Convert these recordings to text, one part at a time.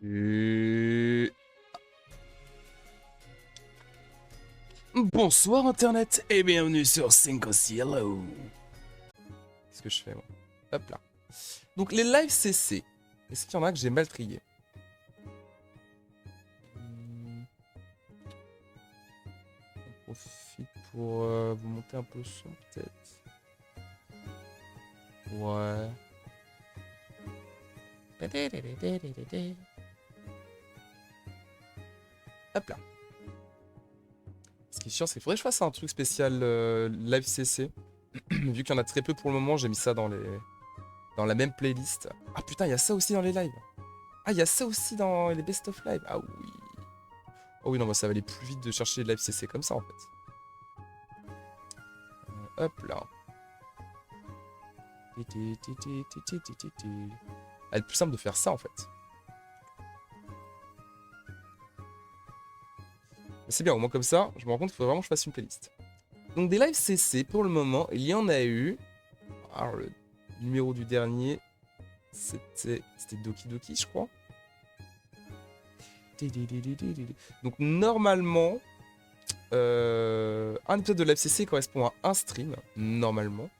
Et... Bonsoir Internet et bienvenue sur 5cielo. Qu'est-ce que je fais moi? Hop là. Donc les lives CC. Est-ce qu'il y en a que j'ai mal trié? On profite pour vous monter un peu le son peut-être. Ouais. Hop là. Ce qui est chiant, c'est qu'il faudrait que je fasse un truc spécial live CC. Vu qu'il y en a très peu pour le moment, j'ai mis ça dans la même playlist. Ah putain, il y a ça aussi dans les lives. Ah, il y a ça aussi dans les best of live. Ah oui. Oh oui, non, moi ça va aller plus vite de chercher les live CC comme ça en fait. Hop là. Ah, c'est plus simple de faire ça en fait. C'est bien, au moins comme ça, je me rends compte qu'il faudrait vraiment que je fasse une playlist. Donc des lives CC, pour le moment, il y en a eu. Alors le numéro du dernier, c'était Doki Doki, je crois. Donc normalement, un épisode de live CC correspond à un stream, normalement.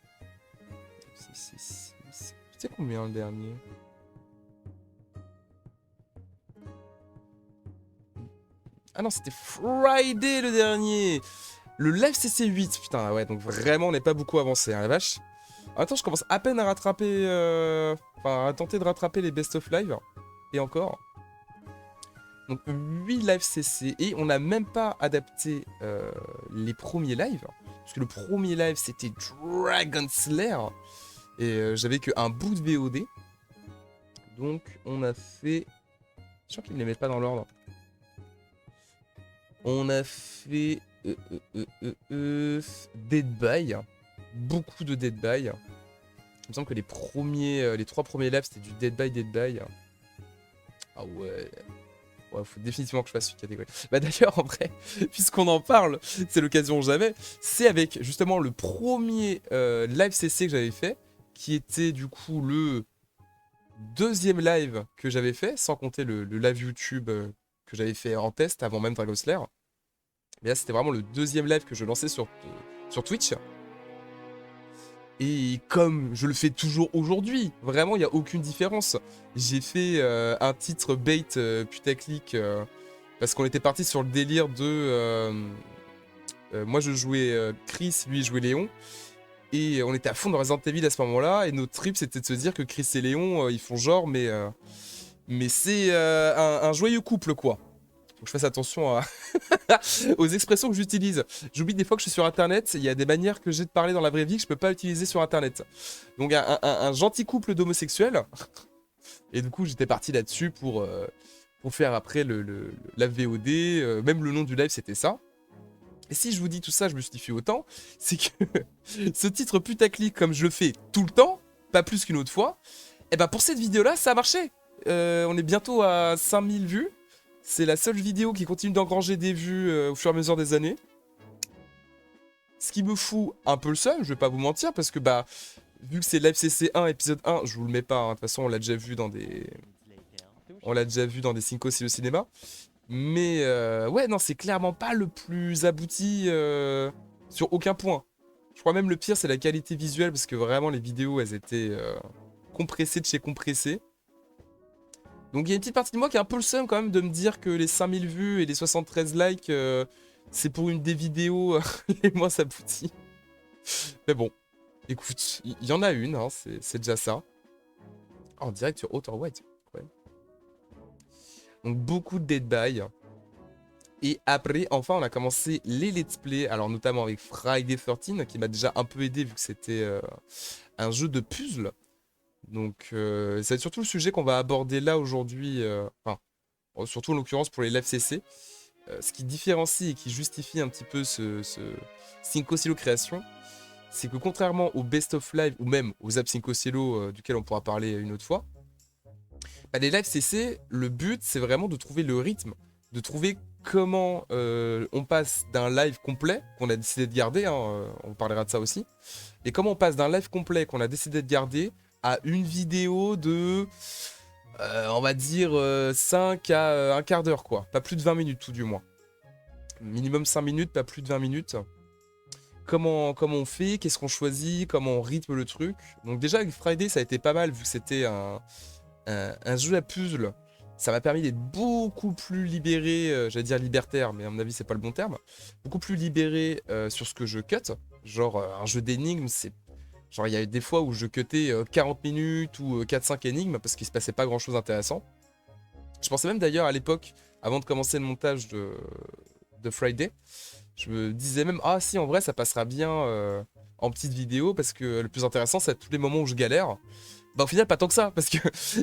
Tu sais combien le dernier? Ah non, c'était Friday le dernier. Le live CC 8, putain, ouais, donc vraiment, on n'est pas beaucoup avancé, hein, la vache. En même temps, je commence à peine à rattraper, enfin, à tenter de rattraper les best of live, et encore. Donc 8 live CC, et on n'a même pas adapté les premiers lives, parce que le premier live, c'était Dragon Slayer, et j'avais qu'un bout de VOD. Donc, on a fait... Je crois qu'ils ne les mettent pas dans l'ordre. On a fait... Dead by. Beaucoup de Dead by. Il me semble que les 3 premiers lives, c'était du Dead by. Ah ouais. Ouais, faut définitivement que je fasse une catégorie. Bah d'ailleurs, en vrai, puisqu'on en parle, c'est l'occasion jamais. C'est avec justement le premier live CC que j'avais fait, qui était du coup le deuxième live que j'avais fait, sans compter le live YouTube que j'avais fait en test avant même Dragon Slayer. Mais là, c'était vraiment le deuxième live que je lançais sur Twitch. Et comme je le fais toujours aujourd'hui, vraiment, il n'y a aucune différence. J'ai fait un titre bait putaclic parce qu'on était parti sur le délire de... moi, je jouais Chris, lui, il jouait Léon. Et on était à fond dans Resident Evil à ce moment-là. Et notre trip, c'était de se dire que Chris et Léon, ils font genre, mais c'est un joyeux couple, quoi. Faut que je fasse attention aux expressions que j'utilise. J'oublie des fois que je suis sur Internet, il y a des manières que j'ai de parler dans la vraie vie que je peux pas utiliser sur Internet. Donc un gentil couple d'homosexuels. Et du coup, j'étais parti là-dessus pour faire après la VOD. Même le nom du live, c'était ça. Et si je vous dis tout ça, je me justifie autant, c'est que ce titre putaclic, comme je le fais tout le temps, pas plus qu'une autre fois, et ben pour cette vidéo-là, ça a marché. On est bientôt à 5000 vues. C'est la seule vidéo qui continue d'engranger des vues au fur et à mesure des années. Ce qui me fout un peu le seum, je vais pas vous mentir, parce que bah, vu que c'est Live CC 1, épisode 1, je vous le mets pas, hein. De toute façon on l'a déjà vu dans des... On l'a déjà vu dans des 5 aussi au cinéma. Mais ouais, non, c'est clairement pas le plus abouti sur aucun point. Je crois même le pire, c'est la qualité visuelle, parce que vraiment les vidéos, elles étaient compressées de chez compressées. Donc il y a une petite partie de moi qui a un peu le seum quand même de me dire que les 5000 vues et les 73 likes, c'est pour une des vidéos les moins abouties. Mais bon, écoute, il y en a une, hein, c'est déjà ça. Oh, en direct sur Outer White. Ouais. Donc beaucoup de Dead by. Et après, enfin, on a commencé les let's play, alors notamment avec Friday 13, qui m'a déjà un peu aidé vu que c'était un jeu de puzzle. Donc ça va être surtout le sujet qu'on va aborder là aujourd'hui, enfin, surtout en l'occurrence pour les live CC. Ce qui différencie et qui justifie un petit peu ce 5cielo création, c'est que contrairement au best of live ou même aux apps 5cielo duquel on pourra parler une autre fois, bah, les live CC, le but c'est vraiment de trouver le rythme, de trouver comment on passe d'un live complet qu'on a décidé de garder, hein, on parlera de ça aussi, et comment on passe d'un live complet qu'on a décidé de garder à une vidéo de On va dire 5 à un quart d'heure, quoi. Pas plus de 20 minutes, tout du moins. Minimum 5 minutes, pas plus de 20 minutes. Comment on fait, qu'est-ce qu'on choisit, comment on rythme le truc. Donc déjà avec Friday ça a été pas mal vu que c'était un jeu à puzzle. Ça m'a permis d'être beaucoup plus libéré, j'allais dire libertaire, mais à mon avis c'est pas le bon terme. Beaucoup plus libéré sur ce que je cut. Genre un jeu d'énigmes, c'est... Genre il y a eu des fois où je cutais 40 minutes ou 4-5 énigmes parce qu'il se passait pas grand chose d'intéressant. Je pensais même d'ailleurs à l'époque, avant de commencer le montage de Friday, je me disais même, ah si, en vrai, ça passera bien en petite vidéo, parce que le plus intéressant, c'est tous les moments où je galère. Bah au final, pas tant que ça, parce que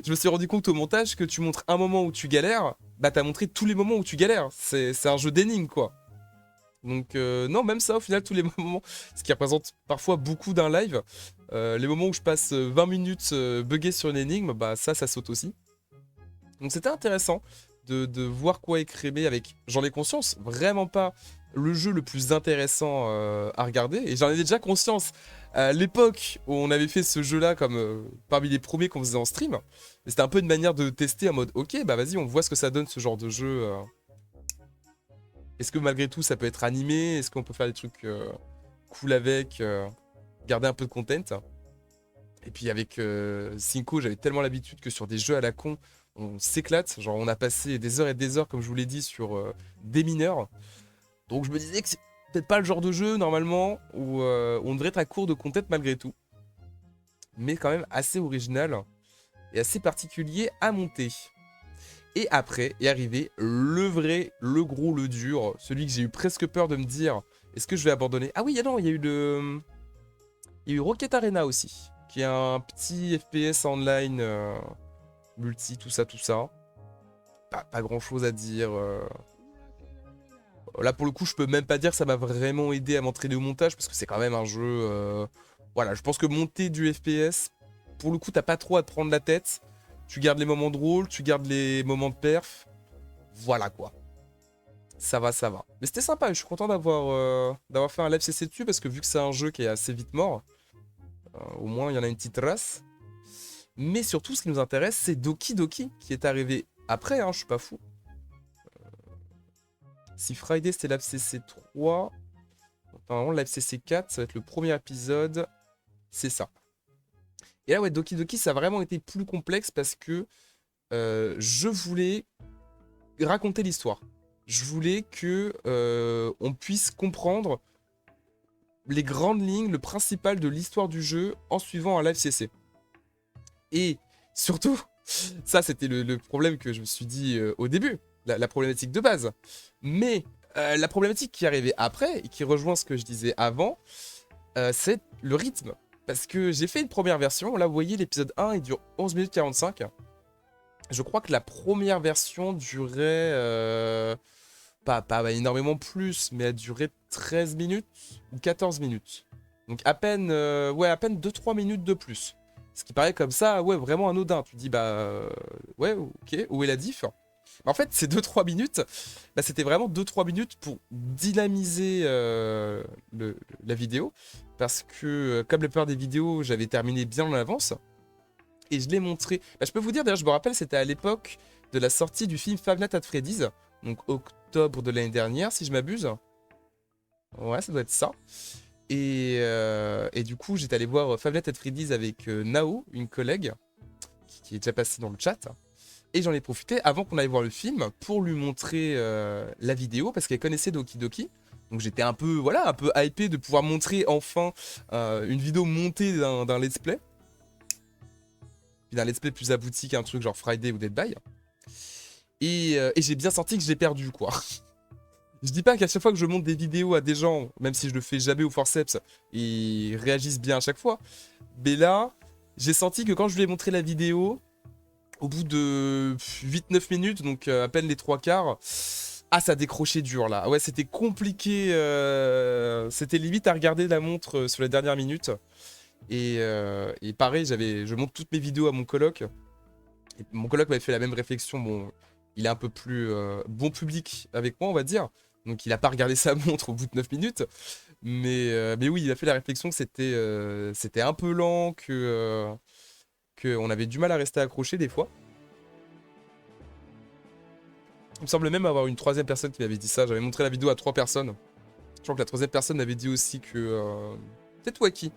je me suis rendu compte au montage que tu montres un moment où tu galères, bah t'as montré tous les moments où tu galères. C'est un jeu d'énigmes, quoi. Donc non, même ça, au final, tous les moments, ce qui représente parfois beaucoup d'un live, les moments où je passe 20 minutes buggé sur une énigme, bah ça saute aussi. Donc c'était intéressant de voir quoi écrimer avec, j'en ai conscience, vraiment pas le jeu le plus intéressant à regarder. Et j'en ai déjà conscience à l'époque où on avait fait ce jeu-là comme parmi les premiers qu'on faisait en stream. C'était un peu une manière de tester en mode, ok, bah vas-y, on voit ce que ça donne ce genre de jeu. Est-ce que malgré tout ça peut être animé? Est-ce qu'on peut faire des trucs cool avec, garder un peu de content? Et puis avec Cinco, j'avais tellement l'habitude que sur des jeux à la con, on s'éclate. Genre on a passé des heures et des heures, comme je vous l'ai dit, sur des mineurs. Donc je me disais que c'est peut-être pas le genre de jeu, normalement, où on devrait être à court de content malgré tout. Mais quand même assez original et assez particulier à monter. Et après est arrivé le vrai, le gros, le dur. Celui que j'ai eu presque peur de me dire, est-ce que je vais abandonner? Ah oui, non, il y a eu le... Il y a eu Rocket Arena aussi, qui est un petit FPS online multi, tout ça, tout ça. Pas grand chose à dire. Là, pour le coup, je peux même pas dire que ça m'a vraiment aidé à m'entraîner au montage, parce que c'est quand même un jeu... Voilà, je pense que monter du FPS, pour le coup, t'as pas trop à te prendre la tête. Tu gardes les moments drôles, tu gardes les moments de perf. Voilà, quoi. Ça va, ça va. Mais c'était sympa, je suis content d'avoir fait un live CC dessus, parce que vu que c'est un jeu qui est assez vite mort, au moins, il y en a une petite race. Mais surtout, ce qui nous intéresse, c'est Doki Doki, qui est arrivé après, hein, je suis pas fou. Si Friday, c'était l'FCC 3, normalement, l'FCC 4, ça va être le premier épisode. C'est ça. Et là, ouais, Doki Doki, ça a vraiment été plus complexe parce que je voulais raconter l'histoire. Je voulais que on puisse comprendre les grandes lignes, le principal de l'histoire du jeu en suivant un live CC. Et surtout, ça c'était le problème que je me suis dit au début, la problématique de base. Mais la problématique qui arrivait après, et qui rejoint ce que je disais avant, c'est le rythme. Parce que j'ai fait une première version, là vous voyez l'épisode 1 il dure 11 minutes 45. Je crois que la première version durait pas énormément plus, mais elle durait 13 minutes ou 14 minutes. Donc à peine, ouais, à peine 2-3 minutes de plus. Ce qui paraît comme ça, ouais, vraiment anodin. Tu te dis, ouais, ok, où est la diff? En fait, ces 2-3 minutes, bah, c'était vraiment 2-3 minutes pour dynamiser la vidéo. Parce que, comme la plupart des vidéos, j'avais terminé bien en avance. Et je l'ai montré. Bah, je peux vous dire, d'ailleurs, je me rappelle, c'était à l'époque de la sortie du film Five Nights at Freddy's. Donc octobre de l'année dernière, si je m'abuse. Ouais, ça doit être ça. Et du coup, j'étais allé voir Five Nights at Freddy's avec Nao, une collègue, qui est déjà passée dans le chat. Et j'en ai profité avant qu'on aille voir le film pour lui montrer la vidéo, parce qu'elle connaissait Doki Doki. Donc j'étais un peu, voilà, un peu hypé de pouvoir montrer enfin une vidéo montée d'un let's play. Puis d'un let's play plus abouti qu'un truc genre Friday ou Dead by. Et j'ai bien senti que je l'ai perdu, quoi. Je dis pas qu'à chaque fois que je monte des vidéos à des gens, même si je le fais jamais au forceps, ils réagissent bien à chaque fois. Mais là, j'ai senti que quand je lui ai montré la vidéo, au bout de 8-9 minutes, donc à peine les 3 quarts, ah, ça décrochait dur là. Ouais, c'était compliqué. C'était limite à regarder la montre sur les dernières minutes. Et pareil, je montre toutes mes vidéos à mon coloc. Et mon coloc m'avait fait la même réflexion. Bon, il est un peu plus bon public avec moi, on va dire. Donc il a pas regardé sa montre au bout de 9 minutes. Mais oui, il a fait la réflexion que c'était un peu lent, que on avait du mal à rester accroché des fois. Il me semble même avoir une troisième personne qui m'avait dit ça. J'avais montré la vidéo à 3 personnes. Je crois que la troisième personne m'avait dit aussi que... peut-être Waki.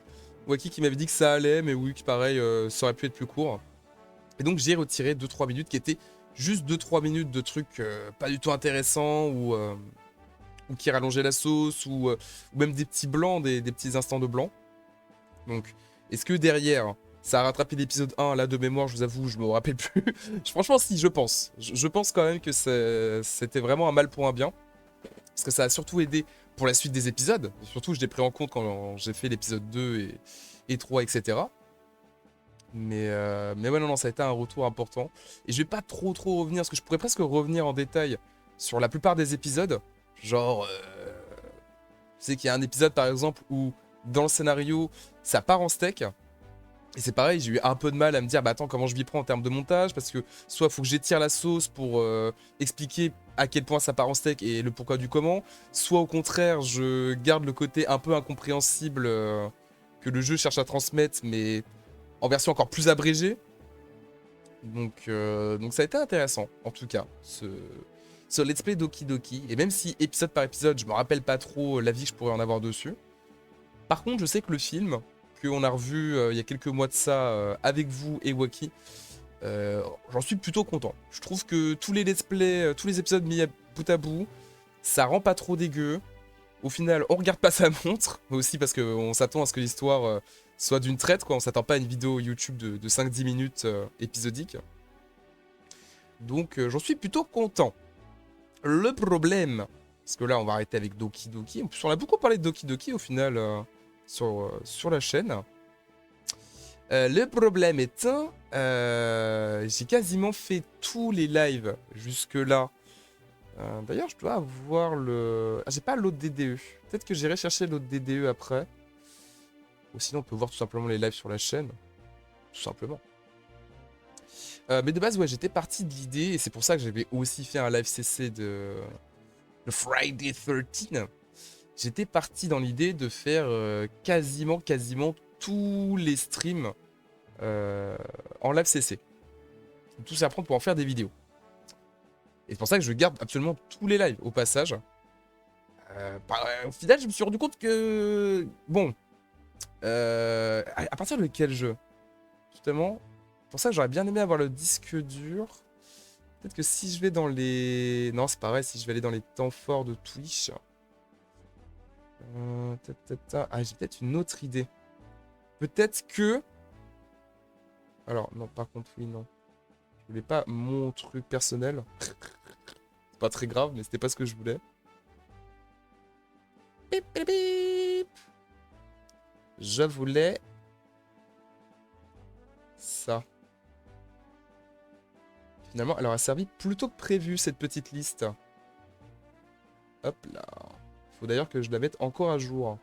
Waki qui m'avait dit que ça allait, mais oui, que pareil, ça aurait pu être plus court. Et donc j'ai retiré 2-3 minutes qui étaient juste 2-3 minutes de trucs pas du tout intéressants ou qui rallongeaient la sauce ou même des petits blancs, des petits instants de blanc. Donc, est-ce que derrière, ça a rattrapé l'épisode 1, là de mémoire, je vous avoue, je me rappelle plus. Franchement, si, je pense. Je pense quand même que c'était vraiment un mal pour un bien. Parce que ça a surtout aidé pour la suite des épisodes. Surtout, je l'ai pris en compte quand j'ai fait l'épisode 2 et 3, etc. Mais ouais, non, ça a été un retour important. Et je vais pas trop revenir, parce que je pourrais presque revenir en détail sur la plupart des épisodes. Genre, je sais qu'il y a un épisode, par exemple, où dans le scénario, ça part en steak. Et c'est pareil, j'ai eu un peu de mal à me dire, bah attends, comment je m'y prends en termes de montage, parce que soit il faut que j'étire la sauce pour expliquer à quel point ça part en steak et le pourquoi du comment, soit au contraire, je garde le côté un peu incompréhensible que le jeu cherche à transmettre, mais en version encore plus abrégée. Donc ça a été intéressant, en tout cas, ce let's play Doki Doki. Et même si épisode par épisode, je me rappelle pas trop l'avis que je pourrais en avoir dessus. Par contre, je sais que le film, qu'on a revu il y a quelques mois de ça avec vous et Waki, j'en suis plutôt content. Je trouve que tous les let's play, tous les épisodes mis bout à bout, ça rend pas trop dégueu. Au final, on regarde pas sa montre, mais aussi parce qu'on s'attend à ce que l'histoire soit d'une traite, quoi. On s'attend pas à une vidéo YouTube de 5-10 minutes épisodique. Donc j'en suis plutôt content. Le problème, parce que là on va arrêter avec Doki Doki, en plus on a beaucoup parlé de Doki Doki au final sur la chaîne. Le problème étant, j'ai quasiment fait tous les lives jusque là. D'ailleurs, je dois avoir le... Ah, j'ai pas l'autre DDE. Peut-être que j'irai chercher l'autre DDE après. Ou sinon, on peut voir tout simplement les lives sur la chaîne. Tout simplement. Mais de base, ouais, j'étais parti de l'idée, et c'est pour ça que j'avais aussi fait un live CC de Friday 13. J'étais parti dans l'idée de faire quasiment tous les streams en live CC. Tout ça à prendre pour en faire des vidéos. Et c'est pour ça que je garde absolument tous les lives au passage. Au final, je me suis rendu compte que... Bon. À partir de quel jeu? Justement, pour ça que j'aurais bien aimé avoir le disque dur. Peut-être que si je vais dans les... Non, c'est pareil, si je vais aller dans les temps forts de Twitch. Ah, j'ai peut-être une autre idée. Peut-être que... Alors, non, par contre, oui, non. Je voulais pas mon truc personnel. C'est pas très grave, mais c'était pas ce que je voulais. Bip, bip, bip. Je voulais... ça. Finalement, elle aura servi plutôt que prévu, cette petite liste. Hop là. Faut d'ailleurs que je la mette encore à jour.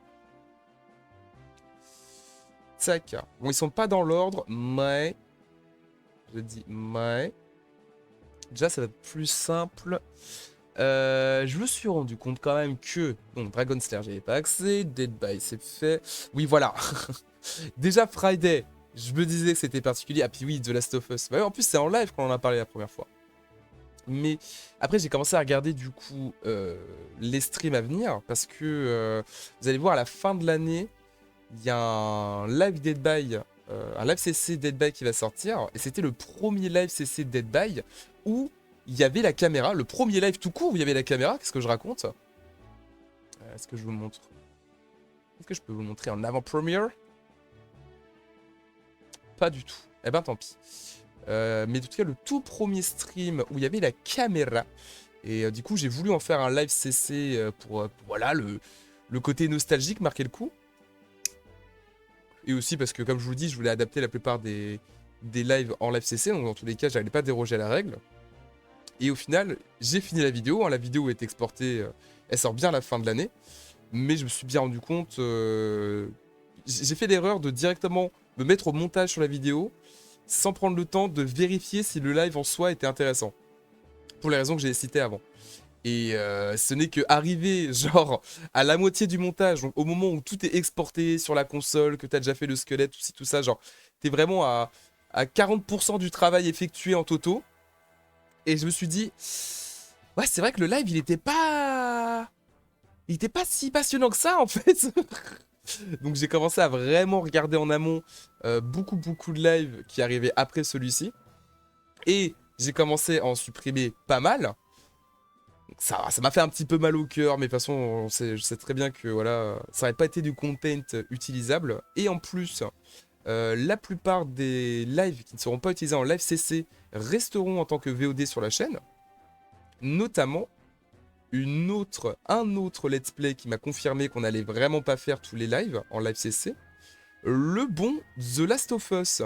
Tac. Bon, ils sont pas dans l'ordre, mais... Je dis mais... Déjà, ça va être plus simple. Je me suis rendu compte quand même que... Bon, Dragon Slayer, j'avais pas accès. Dead by, c'est fait. Oui, voilà. Déjà, Friday, je me disais que c'était particulier. Ah, puis oui, The Last of Us. Bah, en plus, c'est en live qu'on en a parlé la première fois. Mais après, j'ai commencé à regarder du coup les streams à venir. Parce que vous allez voir, à la fin de l'année, il y a un live Dead by... un live CC Dead by qui va sortir. Et c'était le premier live CC Dead by où il y avait la caméra. Le premier live tout court où il y avait la caméra. Qu'est-ce que je raconte? Est-ce que je vous montre? Est-ce que je peux vous montrer en avant-premiere? Pas du tout. Eh ben tant pis. Mais en tout cas, le tout premier stream où il y avait la caméra. Et du coup, j'ai voulu en faire un live CC pour voilà, le côté nostalgique, marquer le coup. Et aussi parce que, comme je vous le dis, je voulais adapter la plupart des lives en live CC. Donc dans tous les cas, j'allais pas déroger à la règle. Et au final, j'ai fini la vidéo. Hein, la vidéo est exportée. Elle sort bien à la fin de l'année. Mais je me suis bien rendu compte... j'ai fait l'erreur de directement me mettre au montage sur la vidéo sans prendre le temps de vérifier si le live en soi était intéressant. Pour les raisons que j'ai citées avant. Et ce n'est que arrivé genre à la moitié du montage, donc au moment où tout est exporté sur la console, que tu as déjà fait le squelette, tout ça, genre t'es vraiment à 40% du travail effectué en toto. Et je me suis dit, Ouais, c'est vrai que le live, il était pas... Il était pas si passionnant que ça, en fait. Donc j'ai commencé à vraiment regarder en amont beaucoup de lives qui arrivaient après celui-ci. Et j'ai commencé à en supprimer pas mal. Donc ça m'a fait un petit peu mal au cœur, mais de toute façon, je sais très bien que voilà, ça n'aurait pas été du content utilisable. Et en plus, la plupart des lives qui ne seront pas utilisés en live CC resteront en tant que VOD sur la chaîne. Notamment, un autre let's play qui m'a confirmé qu'on allait vraiment pas faire tous les lives en live CC. Le bon The Last of Us.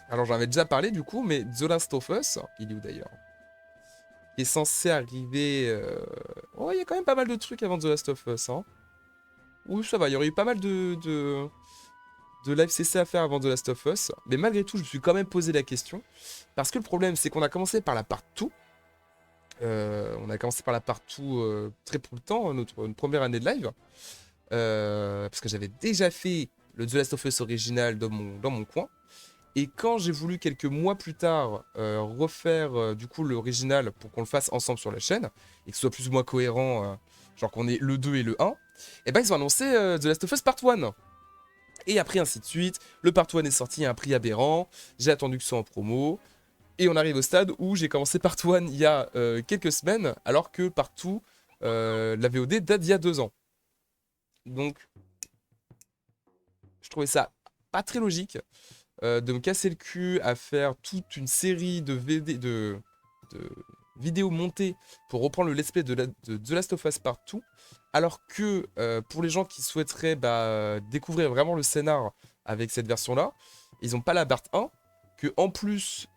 Alors j'en avais déjà parlé du coup, mais The Last of Us, il est où d'ailleurs? Il est censé arriver... Oh, il y a quand même pas mal de trucs avant The Last of Us, hein. Oui, ça va, il y aurait eu pas mal de live CC à faire avant The Last of Us. Mais malgré tout, je me suis quand même posé la question. Parce que le problème, c'est qu'on a commencé par la part 2. On a commencé par la part 2 très peu de temps, notre première année de live. Parce que j'avais déjà fait le The Last of Us original dans mon coin. Et quand j'ai voulu quelques mois plus tard refaire du coup l'original pour qu'on le fasse ensemble sur la chaîne, et que ce soit plus ou moins cohérent, genre qu'on ait le 2 et le 1, et ben ils ont annoncé The Last of Us Part 1. Et après ainsi de suite, le Part 1 est sorti à un prix aberrant, j'ai attendu que ce soit en promo, et on arrive au stade où j'ai commencé Part 1 il y a quelques semaines, alors que Part 2, la VOD date d'il y a 2 ans. Donc, je trouvais ça pas très logique de me casser le cul à faire toute une série de vidéos montées pour reprendre le let's play de The Last of Us Part 2, alors que pour les gens qui souhaiteraient découvrir vraiment le scénar avec cette version-là, ils n'ont pas la Part 1, que en plus,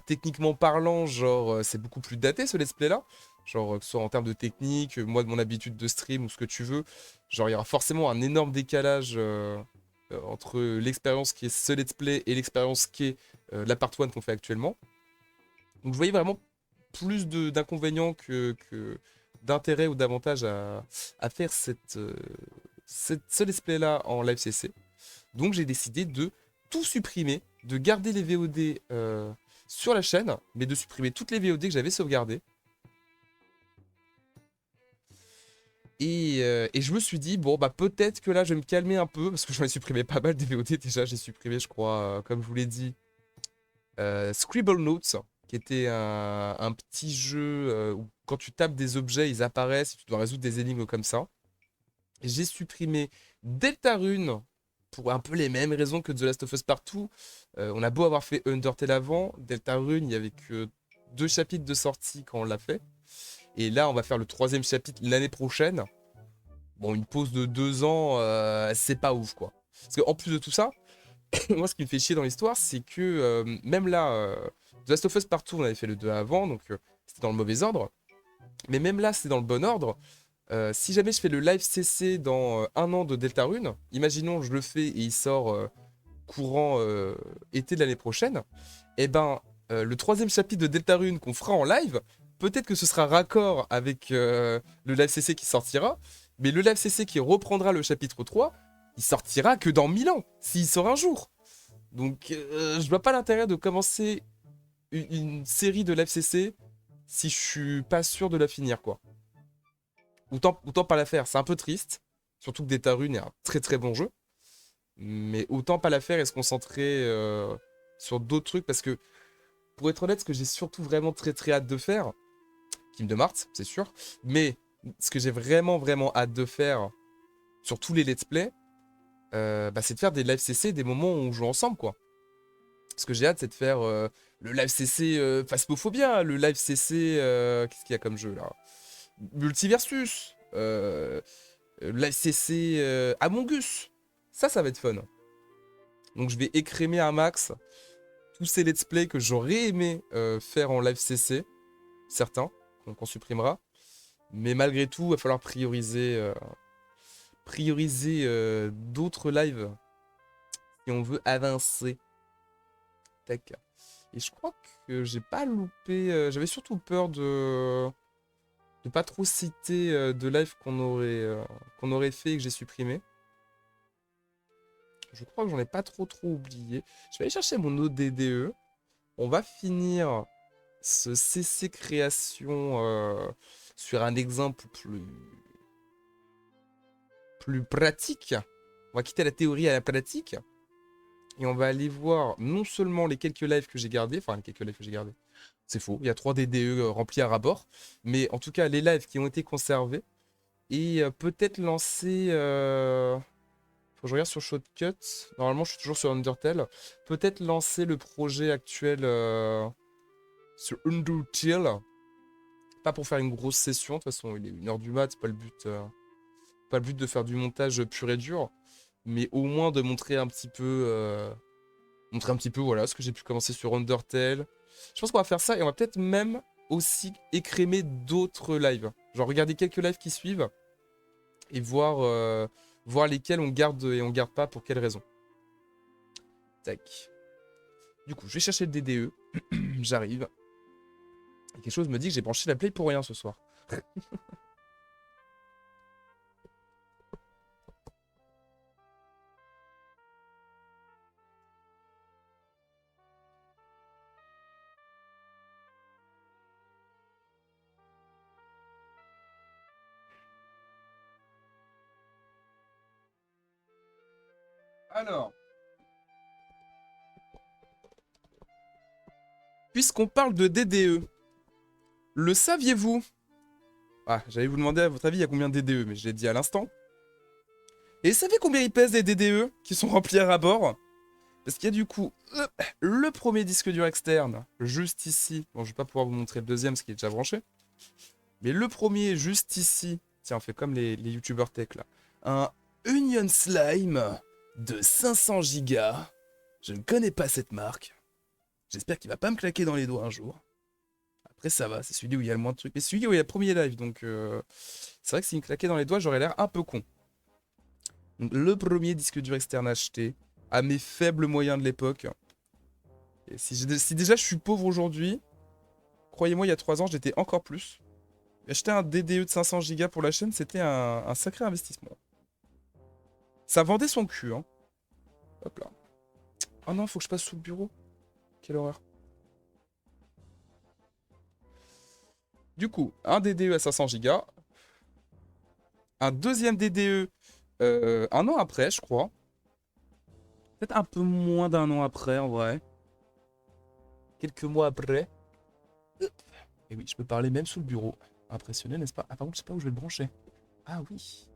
techniquement parlant, genre c'est beaucoup plus daté ce let's play-là, genre que ce soit en termes de technique, moi de mon habitude de stream ou ce que tu veux, genre il y aura forcément un énorme décalage entre l'expérience qui est ce let's play et l'expérience qui est la part 1 qu'on fait actuellement. Donc je voyais vraiment plus d'inconvénients que d'intérêt ou d'avantage à faire ce let's play là en live CC. Donc j'ai décidé de tout supprimer, de garder les VOD sur la chaîne, mais de supprimer toutes les VOD que j'avais sauvegardées. Et je me suis dit, bon, bah peut-être que là, je vais me calmer un peu, parce que j'en ai supprimé pas mal des VOD déjà. J'ai supprimé, je crois, comme je vous l'ai dit, Scribble Notes, qui était un petit jeu où quand tu tapes des objets, ils apparaissent, et tu dois résoudre des énigmes comme ça. J'ai supprimé Deltarune, pour un peu les mêmes raisons que The Last of Us Part 2. On a beau avoir fait Undertale avant, Deltarune, il n'y avait que 2 chapitres de sortie quand on l'a fait. Et là, on va faire le 3e chapitre l'année prochaine. Bon, une pause de 2 ans, c'est pas ouf, quoi. Parce qu'en plus de tout ça, moi, ce qui me fait chier dans l'histoire, c'est que même là, The Last of Us Part 2, on avait fait le 2 avant, donc c'était dans le mauvais ordre. Mais même là, c'est dans le bon ordre. Si jamais je fais le live CC dans 1 an de Deltarune, imaginons je le fais et il sort courant été de l'année prochaine, et ben le 3e chapitre de Deltarune qu'on fera en live, peut-être que ce sera raccord avec le live CC qui sortira, mais le live CC qui reprendra le chapitre 3, il sortira que dans 1000 ans, s'il sort un jour. Donc je vois pas l'intérêt de commencer une série de live CC si je suis pas sûr de la finir, quoi. Autant pas la faire, c'est un peu triste, surtout que Deltarune est un très bon jeu, mais autant pas la faire et se concentrer sur d'autres trucs, parce que pour être honnête, ce que j'ai surtout vraiment très hâte de faire, Kingdom Hearts, c'est sûr, mais ce que j'ai vraiment hâte de faire sur tous les let's play, c'est de faire des live CC, des moments où on joue ensemble, quoi. Ce que j'ai hâte, c'est de faire le live CC Phasmophobia, le live CC, qu'est-ce qu'il y a comme jeu là? Multiversus, live CC Among Us. Ça va être fun. Donc je vais écrémer un max tous ces let's play que j'aurais aimé faire en live CC, certains, qu'on supprimera. Mais malgré tout, il va falloir prioriser d'autres lives si on veut avancer. Tac. Et je crois que j'ai pas loupé... J'avais surtout peur de pas trop citer de live qu'on aurait fait et que j'ai supprimé. Je crois que j'en ai pas trop oublié. Je vais aller chercher mon ODDE. On va finir ce CC création sur un exemple plus pratique. On va quitter la théorie à la pratique. Et on va aller voir non seulement les quelques lives que j'ai gardés, enfin les quelques lives que j'ai gardés, c'est faux, il y a 3 DDE remplis à rabord, mais en tout cas les lives qui ont été conservés, et peut-être lancer... Faut que je regarde sur Shotcut, normalement je suis toujours sur Undertale, peut-être lancer le projet actuel sur Undertale, pas pour faire une grosse session, de toute façon il est 1h du mat, c'est pas le but, pas le but de faire du montage pur et dur, mais au moins de montrer un petit peu... voilà, ce que j'ai pu commencer sur Undertale. Je pense qu'on va faire ça et on va peut-être même aussi écrémer d'autres lives. Genre regarder quelques lives qui suivent et voir lesquels on garde et on garde pas, pour quelles raisons. Tac. Du coup, je vais chercher le DDE. J'arrive. Et quelque chose me dit que j'ai branché la play pour rien ce soir. Alors, puisqu'on parle de DDE, le saviez-vous? Ah, j'allais vous demander à votre avis il y a combien de DDE, mais je l'ai dit à l'instant. Et vous savez combien ils pèsent les DDE qui sont remplis à bord? Parce qu'il y a du coup le premier disque dur externe, juste ici. Bon, je vais pas pouvoir vous montrer le deuxième, ce qui est déjà branché. Mais le premier, juste ici. Tiens, on fait comme les youtubeurs tech là. Un Onion Slime de 500 Go. Je ne connais pas cette marque. J'espère qu'il va pas me claquer dans les doigts un jour. Après, ça va, c'est celui où il y a le moins de trucs. Mais celui où il y a le premier live, donc c'est vrai que s'il me claquait dans les doigts, j'aurais l'air un peu con. Donc, le premier disque dur externe acheté, à mes faibles moyens de l'époque. Et si déjà je suis pauvre aujourd'hui, croyez-moi, il y a 3 ans, j'étais encore plus. Acheter un DDE de 500 Go pour la chaîne, c'était un sacré investissement. Ça vendait son cul, hein. Hop là. Oh non, faut que je passe sous le bureau. Quelle horreur. Du coup, un DDE à 500 Go. Un deuxième DDE un an après, je crois. Peut-être un peu moins d'un an après, en vrai. Quelques mois après. Et oui, je peux parler même sous le bureau. Impressionné, n'est-ce pas? Ah, par contre, je sais pas où je vais le brancher. Ah oui.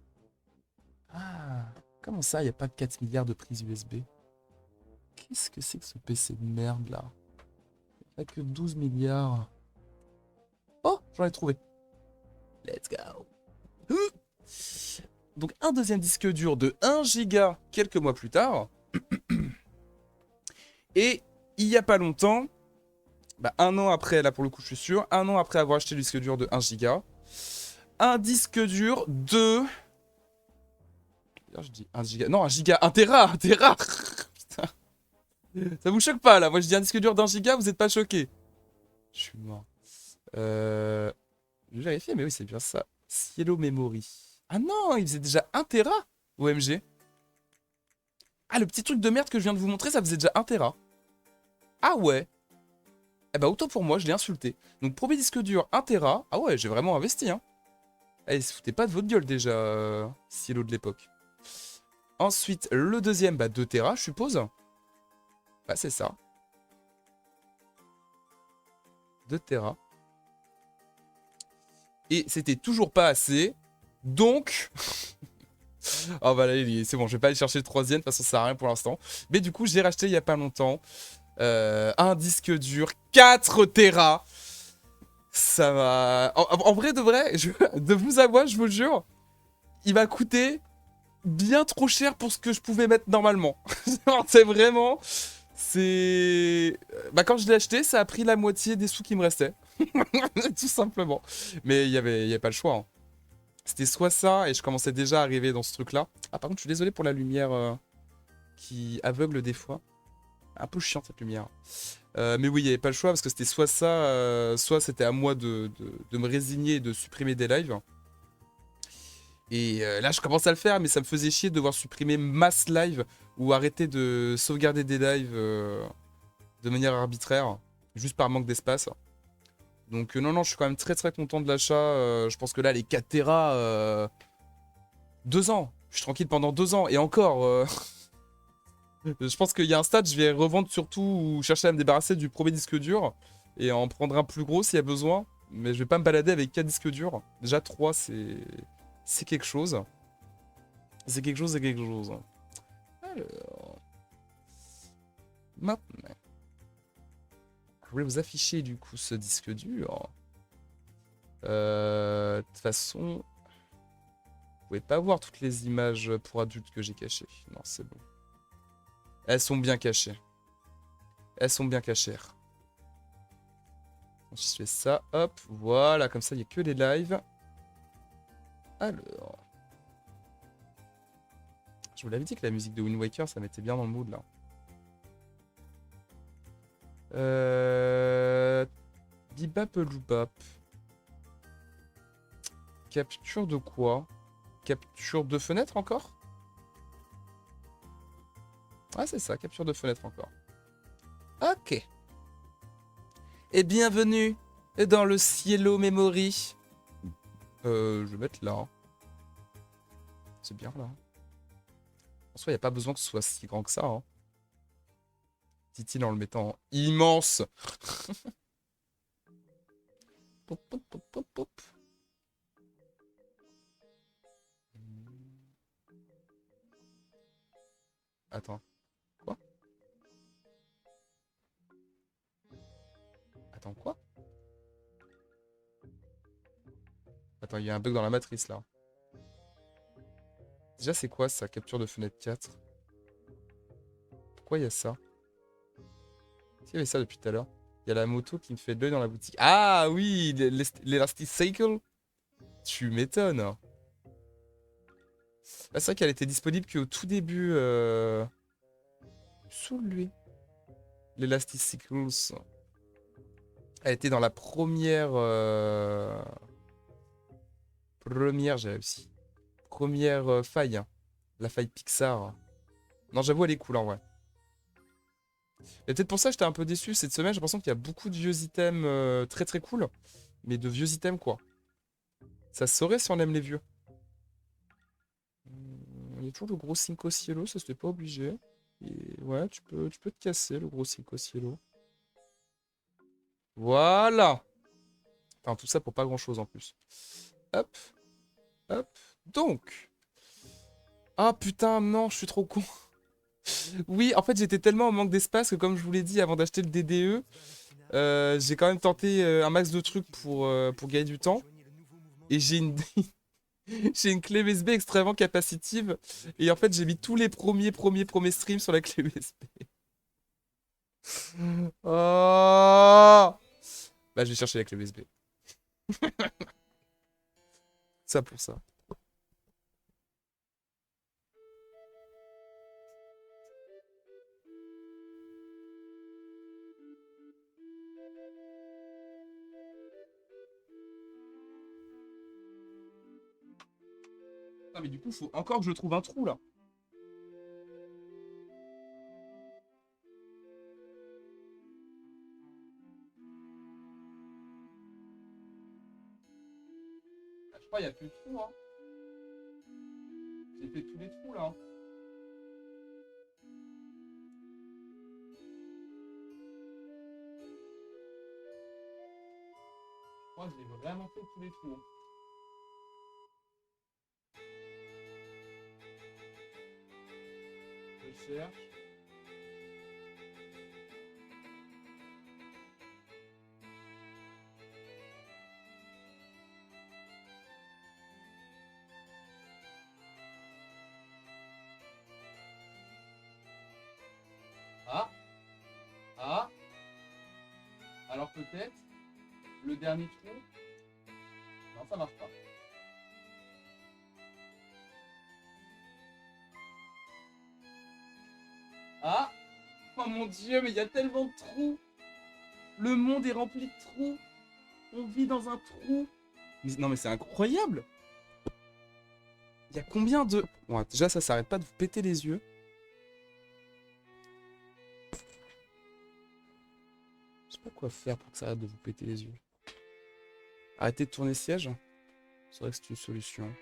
Ah, comment ça, il n'y a pas 4 milliards de prises USB? Qu'est-ce que c'est que ce PC de merde, là? Il n'y a que 12 milliards. Oh, j'en ai trouvé. Let's go. Donc, un deuxième disque dur de 1 giga quelques mois plus tard. Et il n'y a pas longtemps, bah, un an après, là pour le coup je suis sûr, un an après avoir acheté le disque dur de 1 giga, un disque dur de... Je dis 1 giga... Non, 1 giga, 1 Tera, 1 Tera. Putain. Ça vous choque pas là? Moi je dis un disque dur d'1 giga, vous êtes pas choqués? Je suis mort. Je vais vérifier, mais oui c'est bien ça. Cielo Memory. Ah non, il faisait déjà 1 Tera OMG. Ah, le petit truc de merde que je viens de vous montrer, ça faisait déjà 1 Tera. Ah ouais. Eh bah autant pour moi, je l'ai insulté. Donc premier disque dur, 1 Tera. Ah ouais, j'ai vraiment investi, hein. Eh, se foutez pas de votre gueule déjà, Cielo de l'époque. Ensuite, le deuxième, bah 2 Tera, je suppose. Bah c'est ça. 2 Tera. Et c'était toujours pas assez. Donc... Oh bah là, c'est bon, je vais pas aller chercher le troisième, de toute façon ça sert à rien pour l'instant. Mais du coup, j'ai racheté il y a pas longtemps un disque dur 4 Tera. Ça m'a... En vrai, de vrai, de vous à moi, je vous le jure, il m'a coûté bien trop cher pour ce que je pouvais mettre normalement. C'est vraiment... C'est... Bah quand je l'ai acheté, ça a pris la moitié des sous qui me restaient. Tout simplement. Mais il y avait pas le choix, hein. C'était soit ça, et je commençais déjà à arriver dans ce truc-là. Ah, par contre, je suis désolé pour la lumière qui aveugle des fois. Un peu chiant, cette lumière. Mais oui, il n'y avait pas le choix, parce que c'était soit ça, soit c'était à moi de me résigner et de supprimer des lives. Et là, je commence à le faire, mais ça me faisait chier de devoir supprimer masse live ou arrêter de sauvegarder des lives de manière arbitraire, juste par manque d'espace. Donc non, non, je suis quand même très très content de l'achat. Je pense que là, les 4 Tera, 2 ans. Je suis tranquille pendant 2 ans. Et encore, je pense qu'il y a un stade, je vais revendre surtout ou chercher à me débarrasser du premier disque dur. Et en prendre un plus gros s'il y a besoin. Mais je vais pas me balader avec 4 disques durs. Déjà 3, c'est quelque chose. C'est quelque chose, c'est quelque chose. Alors... Maintenant... Je voulais vous afficher du coup ce disque dur. De toute façon... Vous pouvez pas voir toutes les images pour adultes que j'ai cachées. Non, c'est bon. Elles sont bien cachées. Elles sont bien cachées. Je fais ça, hop, voilà, comme ça il n'y a que les lives. Alors... Je vous l'avais dit que la musique de Wind Waker, ça mettait bien dans le mood là. Bibap Loubap. Capture de quoi? Capture de fenêtre encore? Ah c'est ça, capture de fenêtre encore. Ok. Et bienvenue dans le Cielo Memory. Je vais mettre là. C'est bien là. En soi, il n'y a pas besoin que ce soit si grand que ça. Hein. Dit-il en le mettant en immense. Pop, pop, pop, pop, pop. Attends. Quoi? Attends, quoi? Attends, il y a un bug dans la matrice là. Déjà, c'est quoi ça? Capture de fenêtre 4. Pourquoi il y a ça? Est-ce qu'il y avait ça depuis tout à l'heure? Il y a la moto qui me fait de l'œil dans la boutique. Ah oui, l'Elastic Cycle. Tu m'étonnes. Ah, c'est vrai qu'elle était disponible qu'au tout début. Sous lui. L'Elastic Cycles. Elle était dans la première. Première, j'ai réussi. Première faille. Hein. La faille Pixar. Non, j'avoue, elle est cool en vrai. Et peut-être pour ça que j'étais un peu déçu cette semaine. J'ai l'impression qu'il y a beaucoup de vieux items très très cool. Mais de vieux items quoi. Ça se saurait si on aime les vieux. Il y a toujours le gros Cinco Cielo, ça c'était pas obligé. Et ouais, tu peux te casser le gros Cinco Cielo. Voilà. Enfin, tout ça pour pas grand chose en plus. Hop. Hop. Donc. Ah putain, non, je suis trop con. Oui, en fait, j'étais tellement en manque d'espace que, comme je vous l'ai dit avant d'acheter le DDE, j'ai quand même tenté un max de trucs pour gagner du temps. Et j'ai une, j'ai une clé USB extrêmement capacitive. Et en fait, j'ai mis tous les premiers streams sur la clé USB. Oh bah, je vais chercher la clé USB. Ça pour ça. Ah, mais du coup, faut encore que je trouve un trou là. Ah, je crois qu'il n'y a plus de trous. Hein. J'ai fait tous les trous là. Hein. Je crois que j'ai vraiment fait tous les trous. Hein. Je cherche. Ah, ah. Alors peut-être le dernier trou. Non, ça marche pas. Ah, oh mon dieu, mais il y a tellement de trous. Le monde est rempli de trous. On vit dans un trou. Non mais c'est incroyable. Il y a combien de... Bon, déjà ça s'arrête pas de vous péter les yeux. Je sais pas quoi faire pour que ça arrête de vous péter les yeux. Arrêter de tourner siège. C'est vrai que c'est une solution.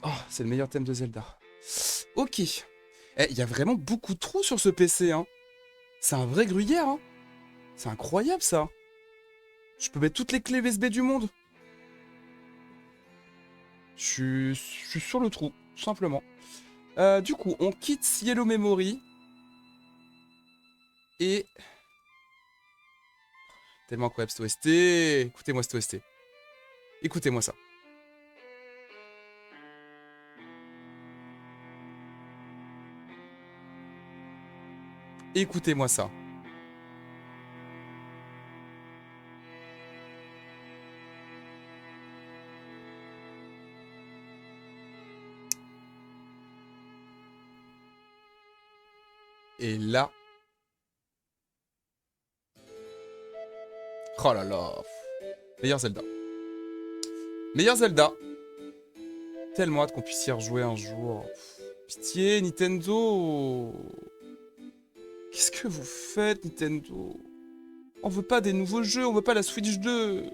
Oh, c'est le meilleur thème de Zelda. Ok. Il y a vraiment beaucoup de trous sur ce PC, hein. C'est un vrai gruyère, hein. C'est incroyable, ça. Je peux mettre toutes les clés USB du monde. Je suis sur le trou, tout simplement. Du coup, on quitte Yellow Memory. Et... Tellement incroyable cette OST. Écoutez-moi cette OST. Écoutez-moi ça. Écoutez-moi ça. Et là... Oh là là. Meilleur Zelda. Meilleur Zelda. Tellement hâte qu'on puisse y rejouer un jour. Pitié, Nintendo. Qu'est-ce que vous faites, Nintendo? On veut pas des nouveaux jeux, on veut pas la Switch 2.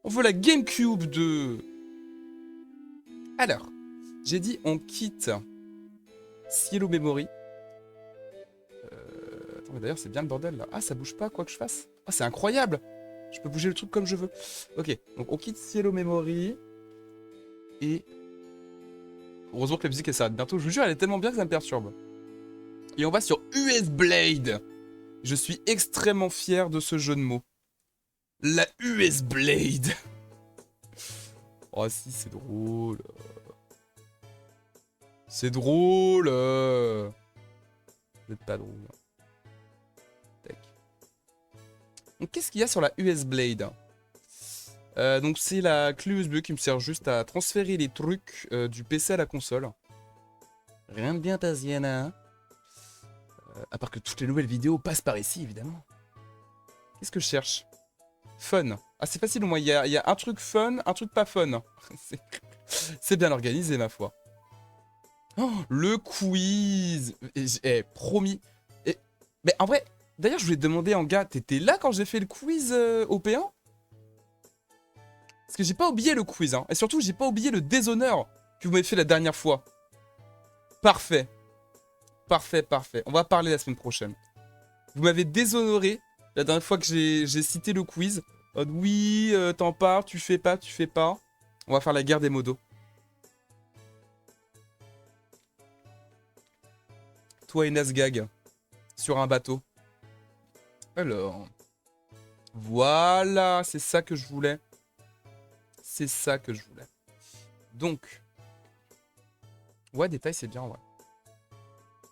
On veut la GameCube 2. Alors, j'ai dit on quitte Cielo Memory. Attends, mais d'ailleurs, c'est bien le bordel là. Ah, ça bouge pas, quoi que je fasse. Ah, c'est incroyable. Je peux bouger le truc comme je veux. Ok, donc on quitte Cielo Memory. Et... Heureusement que la musique elle s'arrête bientôt. Je vous jure, elle est tellement bien que ça me perturbe. Et on va sur US Blade. Je suis extrêmement fier de ce jeu de mots. La US Blade. Oh si, c'est drôle. C'est drôle. Vous êtes pas drôle. Tac. Donc qu'est-ce qu'il y a sur la US Blade? Donc c'est la clé USB qui me sert juste à transférer les trucs du PC à la console. Rien de bien Taziana. À part que toutes les nouvelles vidéos passent par ici, évidemment. Qu'est-ce que je cherche? Fun. Ah, c'est facile au moins. Il y a un truc fun, un truc pas fun. C'est bien organisé, ma foi. Oh, le quiz. Promis. Mais en vrai, d'ailleurs, je voulais te demander, en gars, t'étais là quand j'ai fait le quiz OP1? Parce que j'ai pas oublié le quiz, hein. Et surtout, j'ai pas oublié le déshonneur que vous m'avez fait la dernière fois. Parfait. Parfait, parfait. On va parler la semaine prochaine. Vous m'avez déshonoré la dernière fois que j'ai cité le quiz. Oui, t'en parles, tu fais pas, tu fais pas. On va faire la guerre des modos. Toi et Nazgag, sur un bateau. Alors. Voilà, c'est ça que je voulais. C'est ça que je voulais. Donc. Ouais, détail, c'est bien, ouais.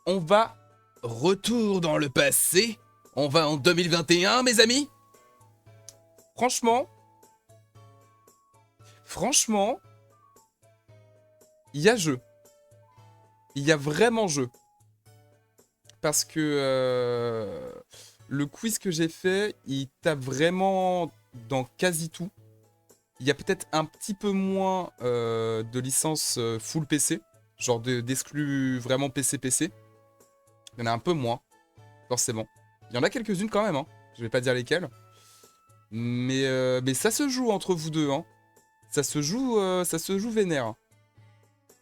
On va retour dans le passé. On va en 2021, mes amis. Franchement, il y a jeu. Il y a vraiment jeu. Parce que le quiz que j'ai fait, il tape vraiment dans quasi tout. Il y a peut-être un petit peu moins de licences full PC. Genre d'exclus vraiment PC-PC. Il y en a un peu moins, forcément. Il y en a quelques-unes quand même, hein. Je vais pas dire lesquelles. Mais ça se joue entre vous deux, hein. Ça se joue vénère.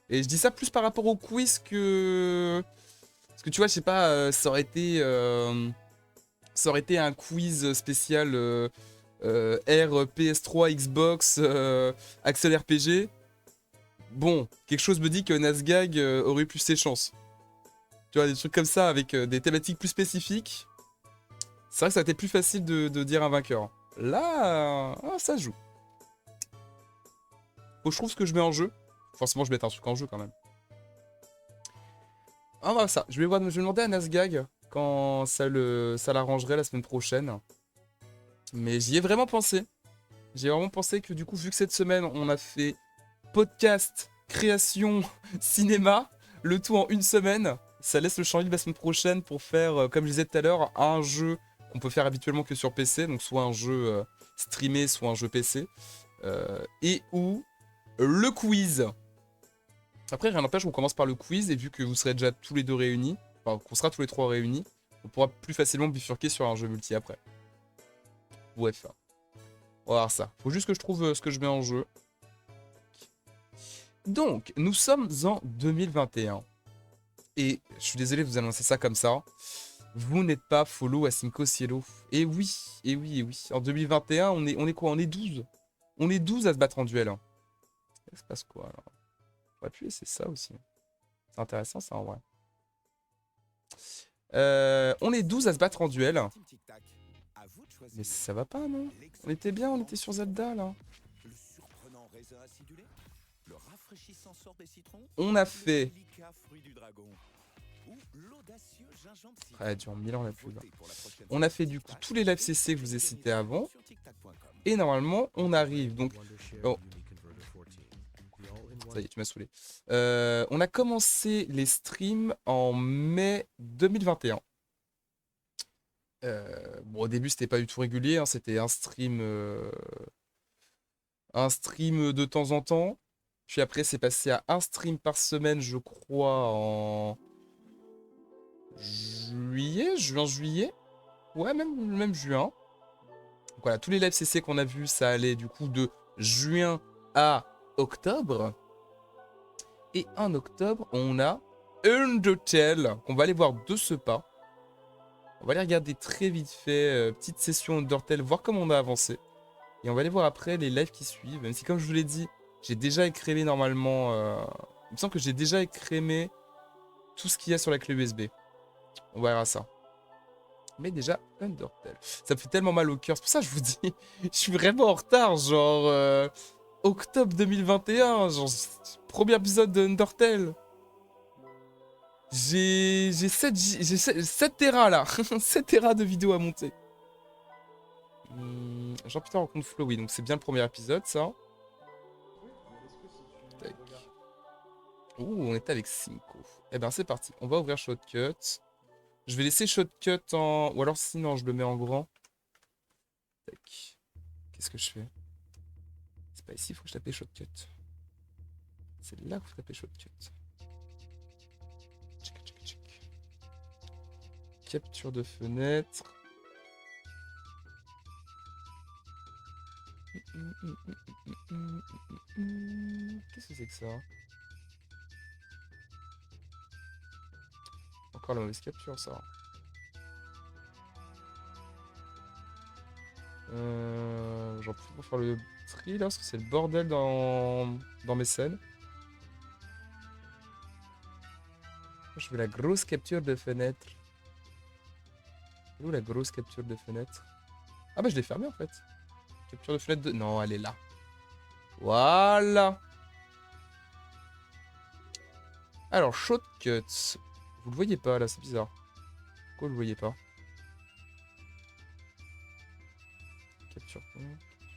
Et je dis ça plus par rapport au quiz que... Parce que tu vois, je sais pas, ça aurait été un quiz spécial R, PS3, Xbox, Axel RPG. Bon, quelque chose me dit que Nazgag aurait plus ses chances. Tu vois, des trucs comme ça avec des thématiques plus spécifiques. C'est vrai que ça a été plus facile de dire un vainqueur. Là, ça se joue. Faut que je trouve ce que je mets en jeu. Forcément, je vais mettre un truc en jeu quand même. Ah, bah ça. Je vais demander à Nazgag quand ça l'arrangerait la semaine prochaine. Mais j'y ai vraiment pensé. J'ai vraiment pensé que du coup, vu que cette semaine, on a fait podcast, création, cinéma, le tout en une semaine, ça laisse le champ libre la semaine prochaine pour faire, comme je disais tout à l'heure, un jeu qu'on peut faire habituellement que sur PC, donc soit un jeu streamé, soit un jeu PC, et ou le quiz. Après, rien n'empêche qu'on commence par le quiz, et vu que vous serez déjà tous les deux réunis, enfin qu'on sera tous les trois réunis, on pourra plus facilement bifurquer sur un jeu multi après. Bref. On va voir ça. Faut juste que je trouve ce que je mets en jeu. Donc, nous sommes en 2021. Et je suis désolé de vous annoncer ça comme ça. Vous n'êtes pas follow à Cinco Cielo. Et oui, et oui, et oui. En 2021, on est quoi? On est 12. On est 12 à se battre en duel. Hein. Il se passe quoi alors? On va appuyer, c'est ça aussi. C'est intéressant ça en vrai. On est 12 à se battre en duel. Mais ça va pas, non? On était bien, on était sur Zelda là. On a fait. Ah, durant 1000 ans la pub. On a fait du coup tous les live CC que je vous ai cités avant. Et normalement, on arrive donc. Oh. Ça y est, tu m'as saoulé. On a commencé les streams en mai 2021. Bon, au début, c'était pas du tout régulier. Hein, c'était un stream de temps en temps. Puis après, c'est passé à un stream par semaine, je crois, en juillet. Ouais, même juin. Donc voilà, tous les live CC qu'on a vus, ça allait du coup de juin à octobre. Et en octobre, on a Undertale, qu'on va aller voir de ce pas. On va aller regarder très vite fait, petite session Undertale, voir comment on a avancé. Et on va aller voir après les lives qui suivent. Même si, comme je vous l'ai dit, j'ai déjà écrémé normalement... Il me semble que j'ai déjà écrémé tout ce qu'il y a sur la clé USB. On verra ça. Mais déjà, Undertale. Ça me fait tellement mal au cœur. C'est pour ça que je vous dis, je suis vraiment en retard. Genre, octobre 2021. Genre, premier épisode de Undertale. J'ai 7 Tera là. 7 Tera de vidéos à monter. Jean-Peter rencontre Flo, oui, donc c'est bien le premier épisode, ça. Tac. Ouh, on était avec Cinco. Eh ben, c'est parti. On va ouvrir Shotcut. Je vais laisser Shotcut en... Ou alors, sinon, je le mets en grand. Tac. Qu'est-ce que je fais? C'est pas ici, il faut que je tape Shotcut. C'est là qu'il faut taper Shotcut. Tchic, tchic, tchic. Capture de fenêtre. Qu'est-ce que c'est que ça? Encore la mauvaise capture, ça. J'en profite pour faire le tri là, parce que c'est le bordel dans mes scènes. Je veux la grosse capture de fenêtre. Où la grosse capture de fenêtre? Ah bah je l'ai fermée en fait. Capture de fenêtre de... Non, elle est là. Voilà. Alors, shortcuts. Vous le voyez pas là, c'est bizarre. Pourquoi vous le voyez pas? Capture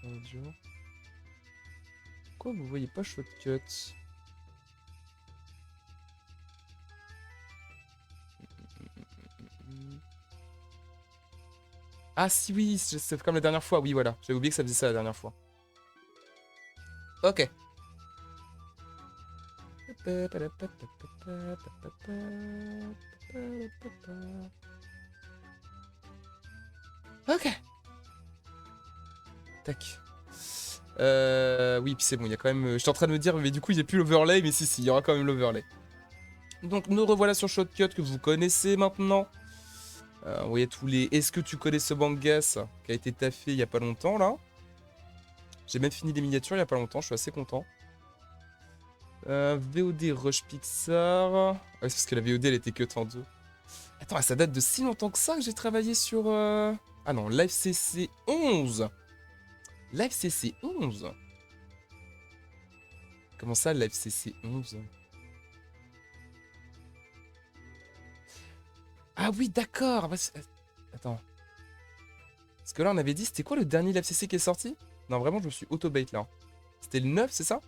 audio. Pourquoi vous voyez pas shortcuts? Ah si oui, c'est comme la dernière fois. Oui voilà, j'avais oublié que ça faisait ça la dernière fois. Ok. Ok. Tac. Oui, puis c'est bon, il y a quand même... J'étais en train de me dire, mais du coup, il n'y a plus l'overlay, mais si, il y aura quand même l'overlay. Donc, nous revoilà sur Shotcut, que vous connaissez maintenant. Vous voyez tous les... Est-ce que tu connais ce Bangas qui a été taffé il n'y a pas longtemps, là? J'ai même fini les miniatures il n'y a pas longtemps, je suis assez content. VOD Rush Pixar... Ah, c'est parce que la VOD, elle était que en 2. Attends, ça date de si longtemps que ça que j'ai travaillé sur... Ah non, Live CC 11. Live CC 11. Comment ça, Live CC 11? Ah oui, d'accord. Attends. Parce que là, on avait dit, c'était quoi le dernier Live CC qui est sorti? Non, vraiment, je me suis auto-bait là. C'était le 9, c'est ça?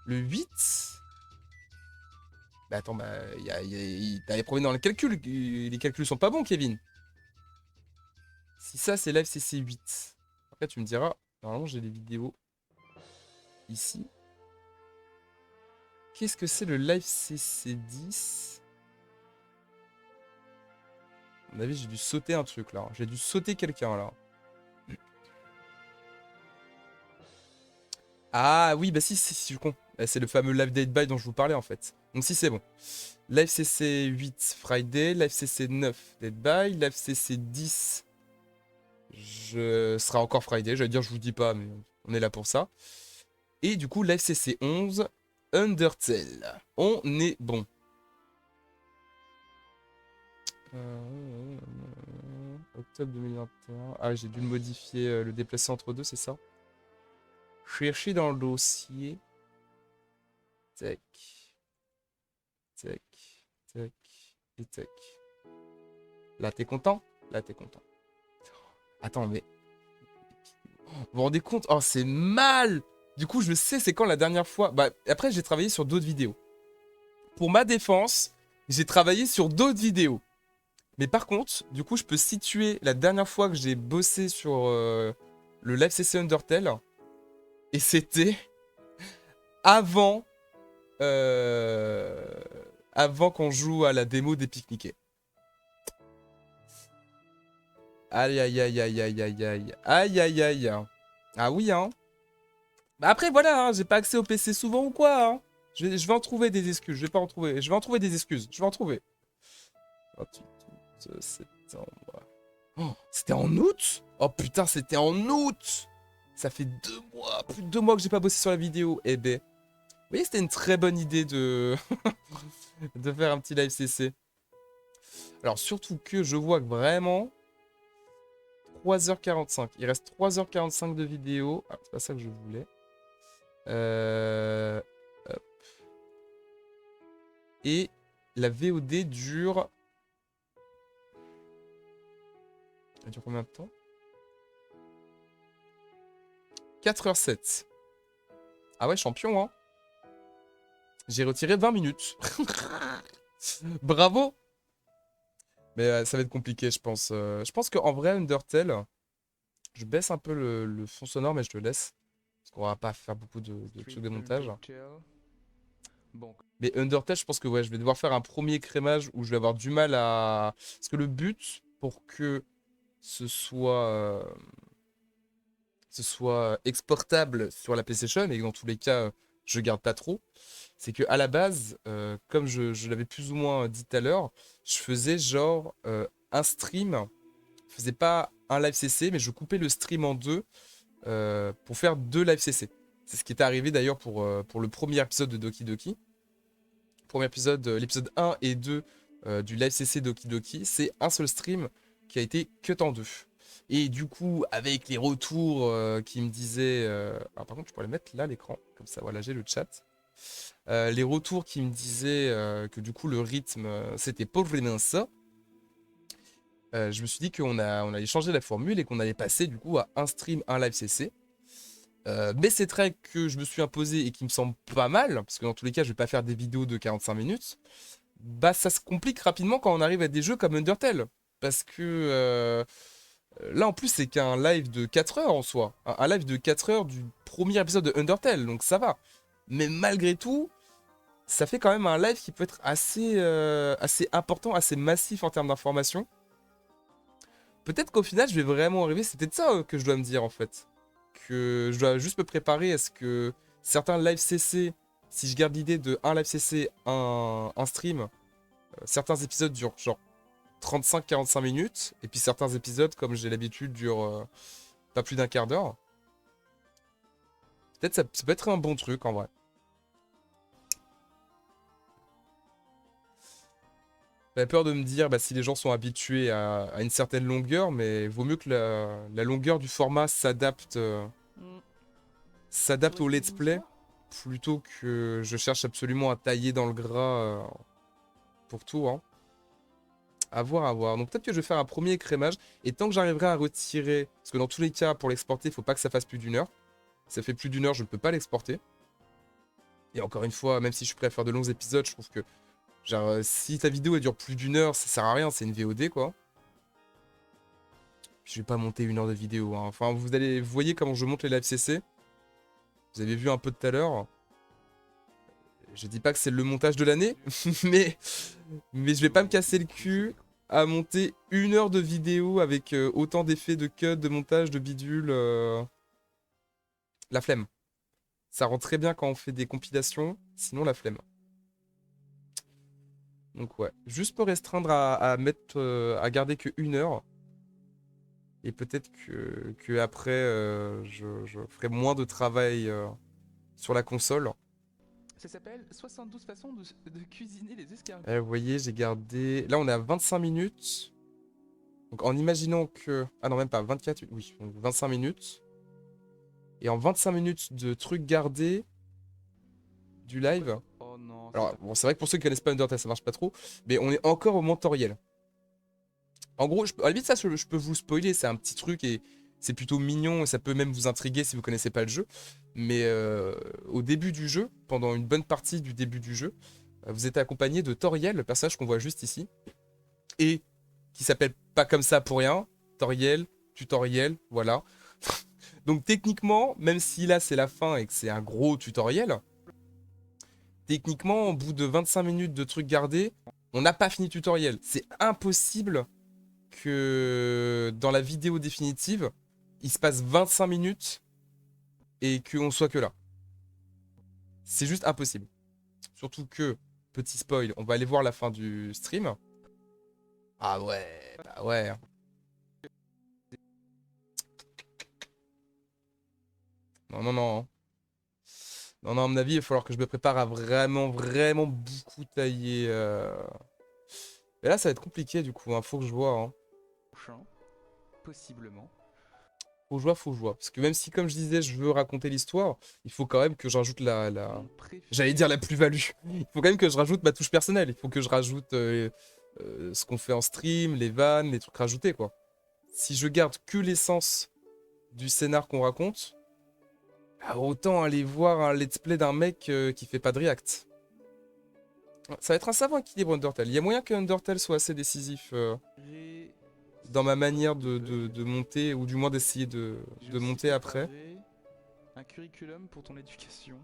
Le 8? Bah attends, bah, t'as des problèmes dans les calculs. Les calculs sont pas bons, Kevin. Si ça, c'est Live CC 8. Après, tu me diras, normalement, j'ai les vidéos ici. Qu'est-ce que c'est le Live CC 10? mon avis, j'ai dû sauter un truc là. J'ai dû sauter quelqu'un là. Ah oui, bah si, je suis con. C'est le fameux Live Dead By dont je vous parlais en fait. Donc si, c'est bon. Live CC 8 Friday, Live CC 9 Dead By, Live CC 10 sera encore Friday. J'allais dire, je vous dis pas, mais on est là pour ça. Et du coup, Live CC 11 Undertale. On est bon. Octobre 2021. Ah, j'ai dû le modifier, le déplacer entre deux, c'est ça? Chercher dans le dossier. Tac. Tac. Tac. Et tac. Là, t'es content? Là, t'es content. Attends, mais... Vous vous rendez compte? Oh, c'est mal! Du coup, je sais c'est quand la dernière fois... Bah, après, j'ai travaillé sur d'autres vidéos. Pour ma défense, j'ai travaillé sur d'autres vidéos. Mais par contre, du coup, je peux situer la dernière fois que j'ai bossé sur le Live CC Undertale. Et c'était avant... avant qu'on joue à la démo d'Epic Mickey. Aïe, aïe, aïe, aïe, aïe, aïe, aïe. Aïe, aïe, aïe. Ah oui, hein. Bah après, voilà, hein, j'ai pas accès au PC souvent ou quoi, hein. Je vais en trouver des excuses. Je vais pas en trouver. Je vais en trouver des excuses. Je vais en trouver. 28 août, septembre. Oh, c'était en août? Oh putain, c'était en août! Ça fait 2 mois, plus de 2 mois que j'ai pas bossé sur la vidéo. Eh ben. Vous voyez, c'était une très bonne idée de... de faire un petit live CC. Alors, surtout que je vois que vraiment... 3h45. Il reste 3h45 de vidéo. Ah, c'est pas ça que je voulais. Hop. Et la VOD dure... Elle dure combien de temps? 4h07. Ah ouais, champion, hein. J'ai retiré 20 minutes. Bravo. Mais ça va être compliqué, je pense. Je pense qu'en vrai, Undertale, je baisse un peu le fond sonore, mais je le laisse. Parce qu'on va pas faire beaucoup de trucs de montage. Mais Undertale, je pense que ouais, je vais devoir faire un premier crémage où je vais avoir du mal à... Parce que le but, pour que ce soit exportable sur la PlayStation, et que dans tous les cas, je garde pas trop, c'est que à la base, comme je l'avais plus ou moins dit tout à l'heure, je faisais genre un stream. Je faisais pas un live CC, mais je coupais le stream en deux pour faire 2 live CC. C'est ce qui est arrivé d'ailleurs pour le premier épisode de Doki Doki. Premier épisode, l'épisode 1 et 2 du live CC Doki Doki, c'est un seul stream qui a été cut en deux. Et du coup, avec les retours qui me disaient... Alors par contre, je pourrais le mettre là, l'écran. Comme ça, voilà, j'ai le chat. Les retours qui me disaient que du coup, le rythme, c'était pas vraiment ça. Je me suis dit qu'on allait changer la formule et qu'on allait passer du coup à un stream, un live CC. Mais c'est très que je me suis imposé et qui me semble pas mal, parce que dans tous les cas, je vais pas faire des vidéos de 45 minutes. Bah, ça se complique rapidement quand on arrive à des jeux comme Undertale. Parce que là, en plus, c'est qu'un live de 4 heures en soi. Un live de 4 heures du premier épisode de Undertale, donc ça va. Mais malgré tout, ça fait quand même un live qui peut être assez important, assez massif en termes d'informations. Peut-être qu'au final, je vais vraiment arriver. C'est peut-être ça que je dois me dire en fait. Que je dois juste me préparer à ce que certains live CC, si je garde l'idée de un live CC, un stream, certains épisodes durent genre 35-45 minutes. Et puis certains épisodes, comme j'ai l'habitude, durent pas plus d'un quart d'heure. Peut-être ça peut être un bon truc en vrai. J'avais peur de me dire bah, si les gens sont habitués à une certaine longueur, mais vaut mieux que la longueur du format s'adapte au let's play, plutôt que je cherche absolument à tailler dans le gras pour tout. Hein. À voir, à voir. Donc peut-être que je vais faire un premier écrémage, et tant que j'arriverai à retirer, parce que dans tous les cas, pour l'exporter, il faut pas que ça fasse plus d'1 heure. Si ça fait plus d'1 heure, je ne peux pas l'exporter. Et encore une fois, même si je suis prêt à faire de longs épisodes, je trouve que genre, si ta vidéo elle dure plus d'1 heure, ça sert à rien, c'est une VOD quoi. Puis je vais pas monter 1 heure de vidéo. Hein. Enfin, vous voyez comment je monte les live CC. Vous avez vu un peu tout à l'heure. Je dis pas que c'est le montage de l'année, mais je vais pas me casser le cul à monter 1 heure de vidéo avec autant d'effets de cut, de montage, de bidule. La flemme. Ça rend très bien quand on fait des compilations, sinon la flemme. Donc ouais, juste me restreindre à mettre, à garder que 1 heure. Et peut-être que après, je ferai moins de travail sur la console. Ça s'appelle 72 façons de cuisiner les escargots. Vous voyez, j'ai gardé... Là, on est à 25 minutes. Donc en imaginant que... Ah non, même pas, 24... Oui, donc 25 minutes. Et en 25 minutes de trucs gardés du live... Oh non, Alors, bon, c'est vrai que pour ceux qui connaissent pas Undertale, ça marche pas trop. Mais on est encore au mentoriel. En gros, à la limite, ça, je peux vous spoiler. C'est un petit truc et c'est plutôt mignon. Et ça peut même vous intriguer si vous connaissez pas le jeu. Mais au début du jeu, pendant une bonne partie du début du jeu, vous êtes accompagné de Toriel, le personnage qu'on voit juste ici. Et qui s'appelle pas comme ça pour rien. Toriel, tutoriel, voilà. Donc techniquement, même si là c'est la fin et que c'est un gros tutoriel, techniquement, au bout de 25 minutes de trucs gardés, on n'a pas fini le tutoriel. C'est impossible que dans la vidéo définitive, il se passe 25 minutes et qu'on soit que là. C'est juste impossible. Surtout que, petit spoil, on va aller voir la fin du stream. Ah ouais, bah ouais. Non, non, non. Non, non, à mon avis, il va falloir que je me prépare à vraiment, vraiment beaucoup tailler. Et là, ça va être compliqué du coup, hein. Faut que je vois. Hein. prochain, possiblement. Faut que je vois. Parce que même si, comme je disais, je veux raconter l'histoire, il faut quand même que je rajoute Mon préféré. J'allais dire la plus-value. Il faut quand même que je rajoute ma touche personnelle. Il faut que je rajoute ce qu'on fait en stream, les vannes, les trucs rajoutés, quoi. Si je garde que l'essence du scénar qu'on raconte, bah, autant aller voir un let's play d'un mec qui fait pas de react. Ça va être un savant équilibre Undertale. Il y a moyen que Undertale soit assez décisif dans ma manière de monter, ou du moins d'essayer de monter après. Un curriculum pour ton éducation.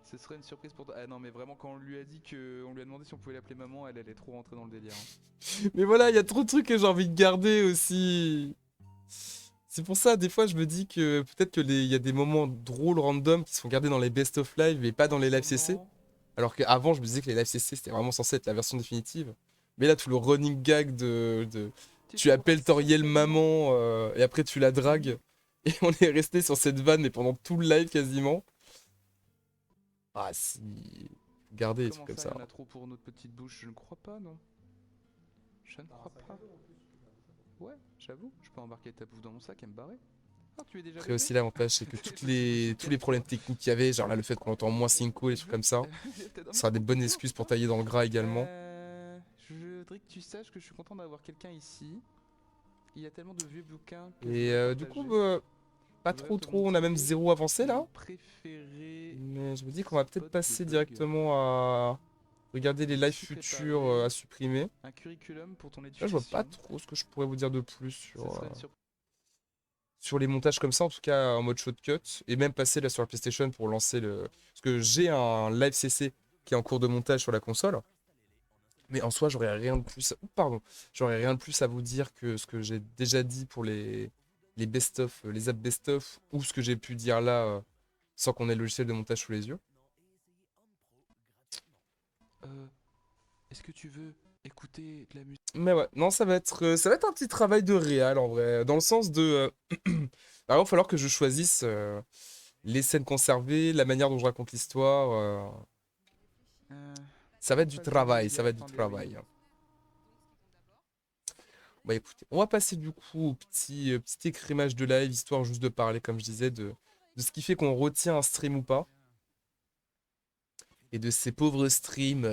Ce serait une surprise pour toi. Ah non, mais vraiment, quand on lui a dit que. On lui a demandé si on pouvait l'appeler maman, elle allait trop rentrer dans le délire. Hein. Mais voilà, il y a trop de trucs que j'ai envie de garder aussi. C'est pour ça, des fois, je me dis que peut-être qu'il y a des moments drôles random qui sont gardés dans les best of live et pas dans les live CC. Alors qu'avant, je me disais que les live CC, c'était vraiment censé être la version définitive. Mais là, tout le running gag tu appelles Toriel maman et après tu la dragues. Et on est resté sur cette vanne mais pendant tout le live quasiment. Ah si, gardez des trucs comme ça. Il y en a trop pour notre petite bouche, je ne crois pas, non. Je ne crois pas. Ouais, j'avoue, je peux embarquer ta bouffe dans mon sac et me barrer. Ah, tu es déjà Après aussi l'avantage c'est que tous les problèmes techniques qu'il y avait, genre là le fait qu'on entend moins 5 et des trucs comme ça, ça sera des bonnes excuses pour tailler dans le gras également. Je voudrais que tu saches que je suis content d'avoir quelqu'un ici. Il y a tellement de vieux bouquins. Et du coup, pas trop, on a même 0 avancé là. Mais je me dis qu'on va peut-être passer directement à regarder les lives futurs à supprimer. Un curriculum pour ton Là, éducation. je vois pas trop ce que je pourrais vous dire de plus sur les montages comme ça, en tout cas en mode shortcut. Et même passer là sur la PlayStation pour lancer le. Parce que j'ai un live CC qui est en cours de montage sur la console. Mais en soi, j'aurais rien de plus. Pardon, j'aurais rien de plus à vous dire que ce que j'ai déjà dit pour les best-of, les apps best-of, ou ce que j'ai pu dire là sans qu'on ait le logiciel de montage sous les yeux. Est-ce que tu veux écouter de la musique? Mais ouais, non, ça va être un petit travail de réal en vrai, dans le sens de. Alors, il va falloir que je choisisse les scènes conservées, la manière dont je raconte l'histoire. Ça va être du travail, ça va être du travail. Bah écoutez, on va passer du coup au petit écrémage de live, histoire juste de parler, comme je disais, de ce qui fait qu'on retient un stream ou pas. Et de ces pauvres streams,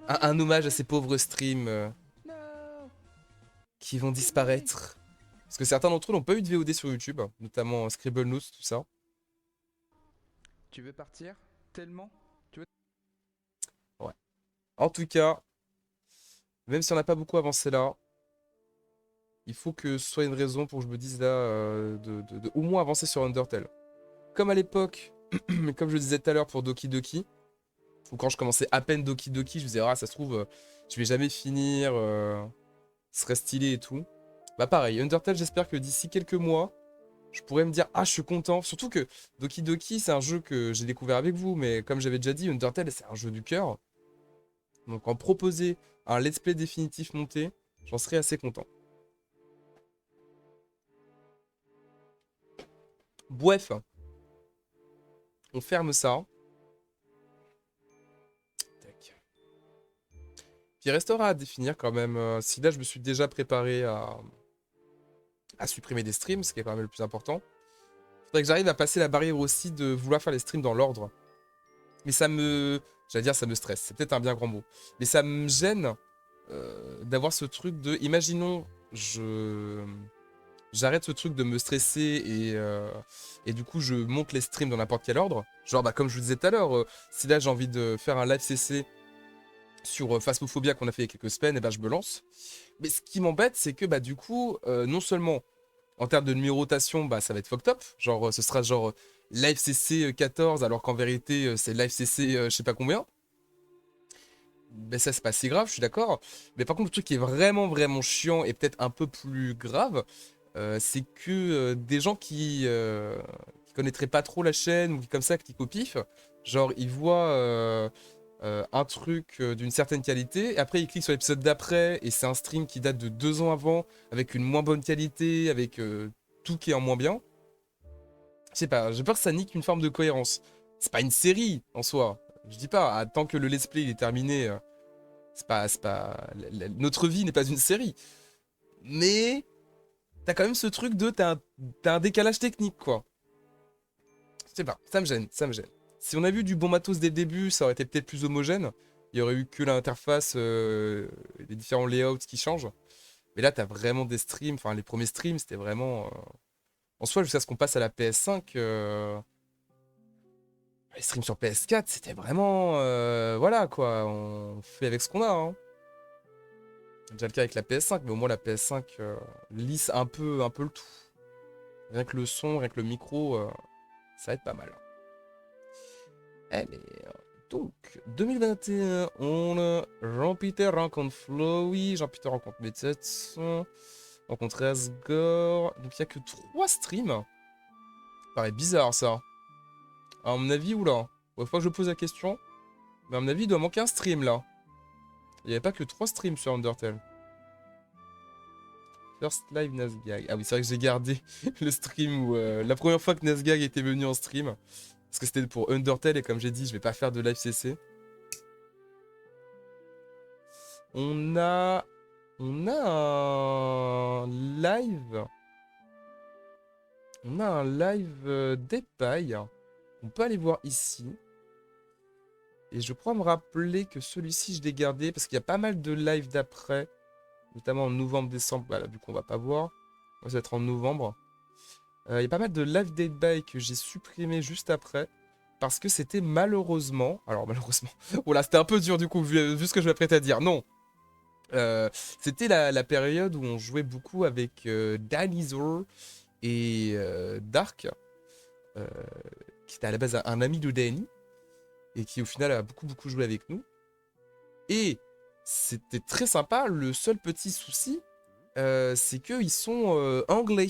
un hommage à ces pauvres streams qui vont disparaître. Parce que certains d'entre eux n'ont pas eu de VOD sur YouTube, notamment Scribble Notes, tout ça. Tu veux partir? Tellement? Ouais. En tout cas, même si on n'a pas beaucoup avancé là, il faut que ce soit une raison pour que je me dise là de au moins avancer sur Undertale. Comme à l'époque, mais comme je le disais tout à l'heure pour Doki Doki, ou quand je commençais à peine Doki Doki, je me disais, ah, ça se trouve, je vais jamais finir, ce serait stylé et tout. Bah pareil, Undertale, j'espère que d'ici quelques mois, je pourrais me dire, ah, je suis content. Surtout que Doki Doki, c'est un jeu que j'ai découvert avec vous, mais comme j'avais déjà dit, Undertale, c'est un jeu du cœur. Donc en proposer un let's play définitif monté, j'en serais assez content. Bref, on ferme ça. Tac. Puis il restera à définir quand même, si là je me suis déjà préparé à supprimer des streams, ce qui est quand même le plus important. Faudrait que j'arrive à passer la barrière aussi de vouloir faire les streams dans l'ordre. Mais ça me... J'allais dire ça me stresse, c'est peut-être un bien grand mot. Mais ça me gêne d'avoir ce truc de... Imaginons, j'arrête ce truc de me stresser et du coup je monte les streams dans n'importe quel ordre. Genre bah, comme je vous disais tout à l'heure, si là j'ai envie de faire un live CC sur Phasmophobia qu'on a fait il y a quelques semaines, et bah je me lance. Mais ce qui m'embête c'est que bah du coup, non seulement en termes de numérotation, bah ça va être fucked up. Genre ce sera genre live CC 14 alors qu'en vérité c'est live CC je sais pas combien. Ben ça c'est pas si grave, je suis d'accord. Mais par contre le truc qui est vraiment vraiment chiant et peut-être un peu plus grave, c'est que des gens qui connaîtraient pas trop la chaîne ou qui comme ça cliquent au pif, genre ils voient un truc d'une certaine qualité, et après ils cliquent sur l'épisode d'après et c'est un stream qui date de 2 ans avant avec une moins bonne qualité, avec tout qui est en moins bien. Je sais pas, j'ai peur que ça nique une forme de cohérence. C'est pas une série en soi. Je dis pas, tant que le let's play il est terminé, notre vie n'est pas une série. Mais t'as quand même ce truc de t'as un décalage technique quoi. Je sais pas, ça me gêne, ça me gêne. Si on a vu du bon matos dès le début, ça aurait été peut-être plus homogène. Il y aurait eu que l'interface, les différents layouts qui changent. Mais là, t'as vraiment des streams. Enfin, les premiers streams, c'était vraiment. En soi, jusqu'à ce qu'on passe à la PS5, les streams sur PS4, c'était vraiment. Voilà quoi, on fait avec ce qu'on a. Hein. C'est déjà le cas avec la PS5, mais au moins la PS5 lisse un peu le tout. Rien que le son, rien que le micro, ça va être pas mal. Allez, donc 2021, on a Jean-Peter rencontre Flowey, Jean-Peter rencontre Metetsu, rencontre Asgore. Donc il n'y a que 3 streams. Ça paraît bizarre ça. À mon avis, oula. Faut pas que je pose la question. Mais à mon avis, il doit manquer un stream là. Il n'y avait pas que 3 streams sur Undertale. First live Nazgag. Ah oui, c'est vrai que j'ai gardé le stream où la première fois que Nazgag était venu en stream. Parce que c'était pour Undertale et comme j'ai dit, je vais pas faire de live CC. On a un live. On a un live d'Epaille. On peut aller voir ici. Et je crois me rappeler que celui-ci, je l'ai gardé parce qu'il y a pas mal de lives d'après. Notamment en novembre-décembre. Voilà, du coup, on va pas voir. Ça va être en novembre. Il y a pas mal de live Dead by que j'ai supprimé juste après. Parce que c'était malheureusement... Alors malheureusement... Oh là, c'était un peu dur du coup, vu ce que je m'apprête à dire. Non. C'était la période où on jouait beaucoup avec Danizor et Dark. Qui était à la base un ami de Danny. Et qui au final a beaucoup joué avec nous. Et c'était très sympa. Le seul petit souci, c'est qu'ils sont anglais.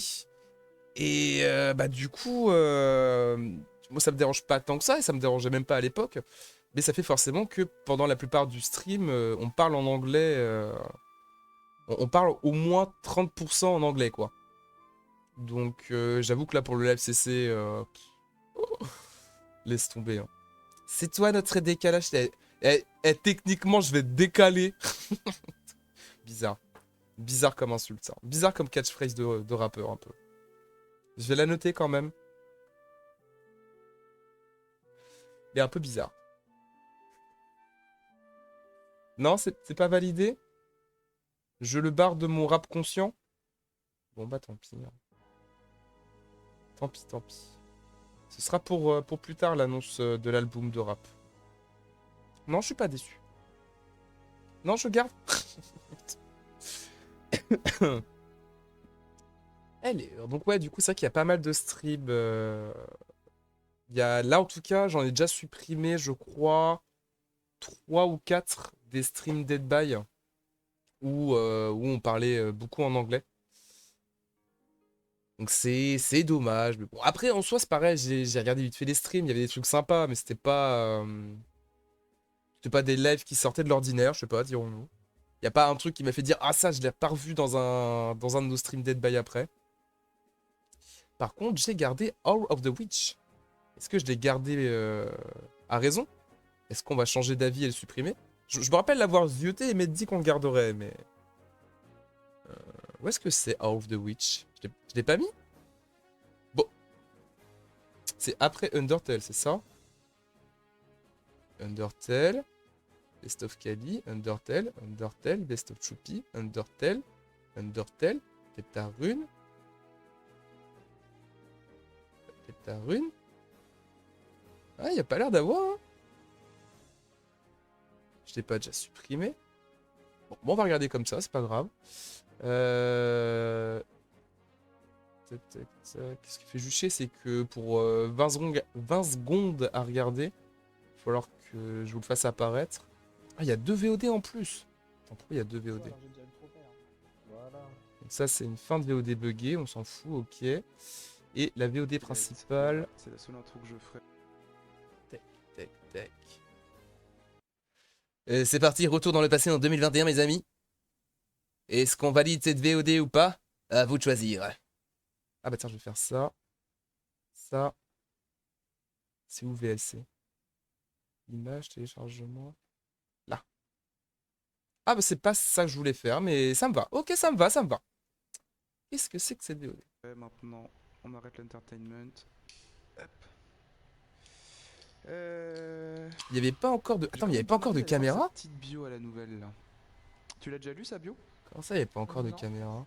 Et bah du coup, moi ça me dérange pas tant que ça, et ça me dérangeait même pas à l'époque. Mais ça fait forcément que pendant la plupart du stream, on parle en anglais. On parle au moins 30% en anglais, quoi. Donc j'avoue que là pour le live CC, laisse tomber. Hein. C'est toi notre décalage. Techniquement, je vais te décaler. Bizarre. Bizarre comme insulte, ça. Bizarre comme catchphrase de rappeur, un peu. Je vais la noter quand même. Mais un peu bizarre. Non, c'est pas validé? Je le barre de mon rap conscient? Bon bah tant pis. Hein. Tant pis, tant pis. Ce sera pour plus tard l'annonce de l'album de rap. Non, je suis pas déçu. Non, je garde. Allez, donc ouais, du coup, c'est vrai qu'il y a pas mal de streams. Là, en tout cas, j'en ai déjà supprimé, je crois, 3 ou 4 des streams Dead by. où on parlait beaucoup en anglais. Donc c'est dommage. Mais bon, après, en soi, c'est pareil. J'ai regardé vite fait les streams. Il y avait des trucs sympas, mais c'était pas des lives qui sortaient de l'ordinaire, je sais pas, dirons-nous. Il y a pas un truc qui m'a fait dire ah ça, je l'ai pas revu dans un de nos streams Dead by après. Par contre, j'ai gardé Hour of the Witch. Est-ce que je l'ai gardé à raison? Est-ce qu'on va changer d'avis et le supprimer? Je me rappelle l'avoir zioté et m'être dit qu'on le garderait, mais... Où est-ce que c'est Hour of the Witch? Je l'ai pas mis? Bon. C'est après Undertale, c'est ça? Undertale. Best of Kali. Undertale. Undertale. Best of Choupi. Undertale. Undertale. Peptarune. Peptarune. Ah, y a pas l'air d'avoir, hein. Je l'ai pas déjà supprimé. Bon, on va regarder comme ça, c'est pas grave. Tac, tac, tac. Ce qui fait jucher, c'est que pour 20 secondes à regarder, il va falloir que je vous le fasse apparaître. Ah, il y a 2 VOD en plus. Attends, pourquoi il y a 2 VOD? Donc ça, c'est une fin de VOD buggée, on s'en fout, ok. Et la VOD principale... C'est la seule intro que je ferai. Tac, tac, tac. C'est parti, retour dans le passé en 2021, mes amis. Est-ce qu'on valide cette VOD ou pas? À vous de choisir. Ah bah tiens, je vais faire ça. Ça. C'est où VLC? Image, téléchargement. Là. Ah bah c'est pas ça que je voulais faire, mais ça me va. Ok, ça me va, ça me va. Qu'est-ce que c'est que cette VOD? Ouais, maintenant, on arrête l'entertainment. Hop. Il n'y avait pas encore de... Attends, mais il n'y avait pas encore de caméra? Petite bio à la nouvelle là. Tu l'as déjà lu sa bio? Comment ça, il n'y avait pas encore de caméra?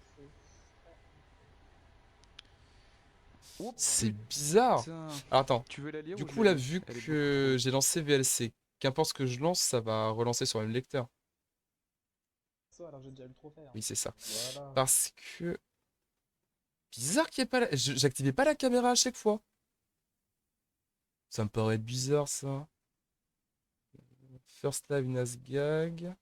Oh, C'est bizarre. putain. Alors attends, Tu veux la lire du ou je coup la là, lis? vu Elle est que beaucoup j'ai lancé VLC, qu'importe ce que je lance, ça va relancer sur le même lecteur. Alors j'ai déjà eu le trophée. Oui, c'est ça. Voilà. Parce que... Bizarre qu'il n'y ait pas la... J'activais pas la caméra à chaque fois. Ça me paraît bizarre, ça. First live Nasgag.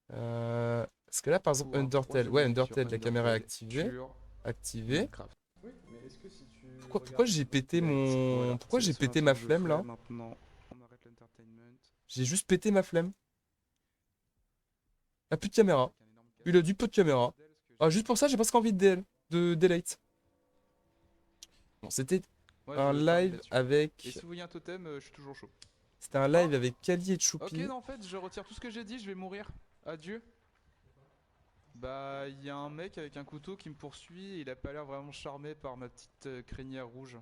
Parce que là, par exemple, Pour un Undertale. projet Ouais, sur Undertale, la caméra est Undertale activée. sur Activée. Minecraft. Oui, mais est-ce que si tu. Pourquoi j'ai pété mon... Voilà, Pourquoi c'est j'ai la seule pété intro ma que je flemme, ferai. là? Maintenant, on arrête l'entertainment. J'ai juste pété ma flemme. Ah, plus de caméra. Il a dit peu de caméra. Ah, juste pour ça, j'ai presque envie de delete. Bon, c'était Ouais, un je termine live là-dessus. avec... Et si vous voyez un totem, je suis toujours chaud. C'était un live avec Kali et Ok, Choupi. non, en fait, je retire tout ce que j'ai dit, je vais mourir. Adieu. Bah, il y a un mec avec un couteau qui me poursuit et il a pas l'air vraiment charmé par ma petite crinière rouge.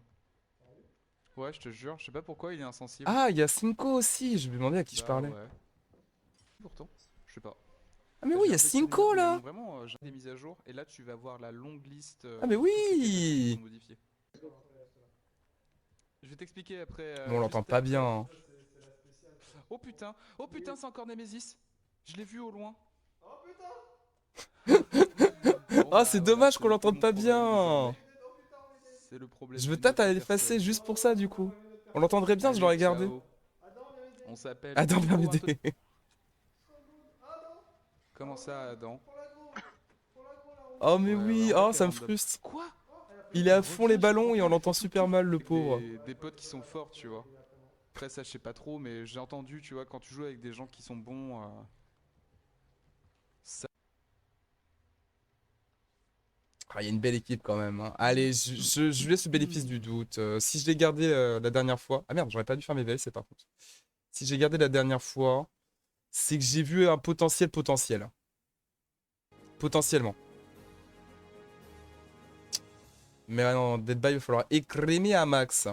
Ouais, je te jure, je sais pas pourquoi il est insensible. Ah, il y a Cinco aussi. Je me demandais à qui je Bah parlais. ouais. Pourtant, je sais pas. Ah, mais Bah, oui, il j'ai y a un PC de Cinco merde, mais là. vraiment, j'ai des mises à jour et là tu vas voir la longue liste Ah, mais de toutes les capacités qui oui. sont modifiées. Je vais t'expliquer après. Mais on l'entend juste pas après. bien, hein. Oh putain, c'est encore Nemesis. Je l'ai vu au loin. Bon, Ah, c'est dommage qu'on le l'entende mon pas problème bien. désormais. C'est le problème Je veux d'une tâte autre à l'effacer personne. juste pour ça, du coup. On l'entendrait bien, je Allez, l'aurais gardé. ciao. On s'appelle. Adam, viens Oh, un m'aider. peu- Comment ça, Adam? Oh, mais Ouais, oui. ouais, Oh, t'es ça me random. frustre. Quoi? Il est à fond les Reviens, ballons et on comprends, l'entend il fait super tout mal, le truc pauvre. des potes qui sont forts, tu vois. Après, ça, je sais pas trop, mais j'ai entendu, tu vois, quand tu joues avec des gens qui sont bons. Ça... Ah, il y a une belle équipe quand même, hein. Allez, je lui laisse le bénéfice du doute. Si je l'ai gardé la dernière fois... Ah merde, j'aurais pas dû faire mes VLC par contre. Si j'ai gardé la dernière fois, c'est que j'ai vu un potentiel. Potentiellement. Mais non, Dead by, il va falloir écrémer à max.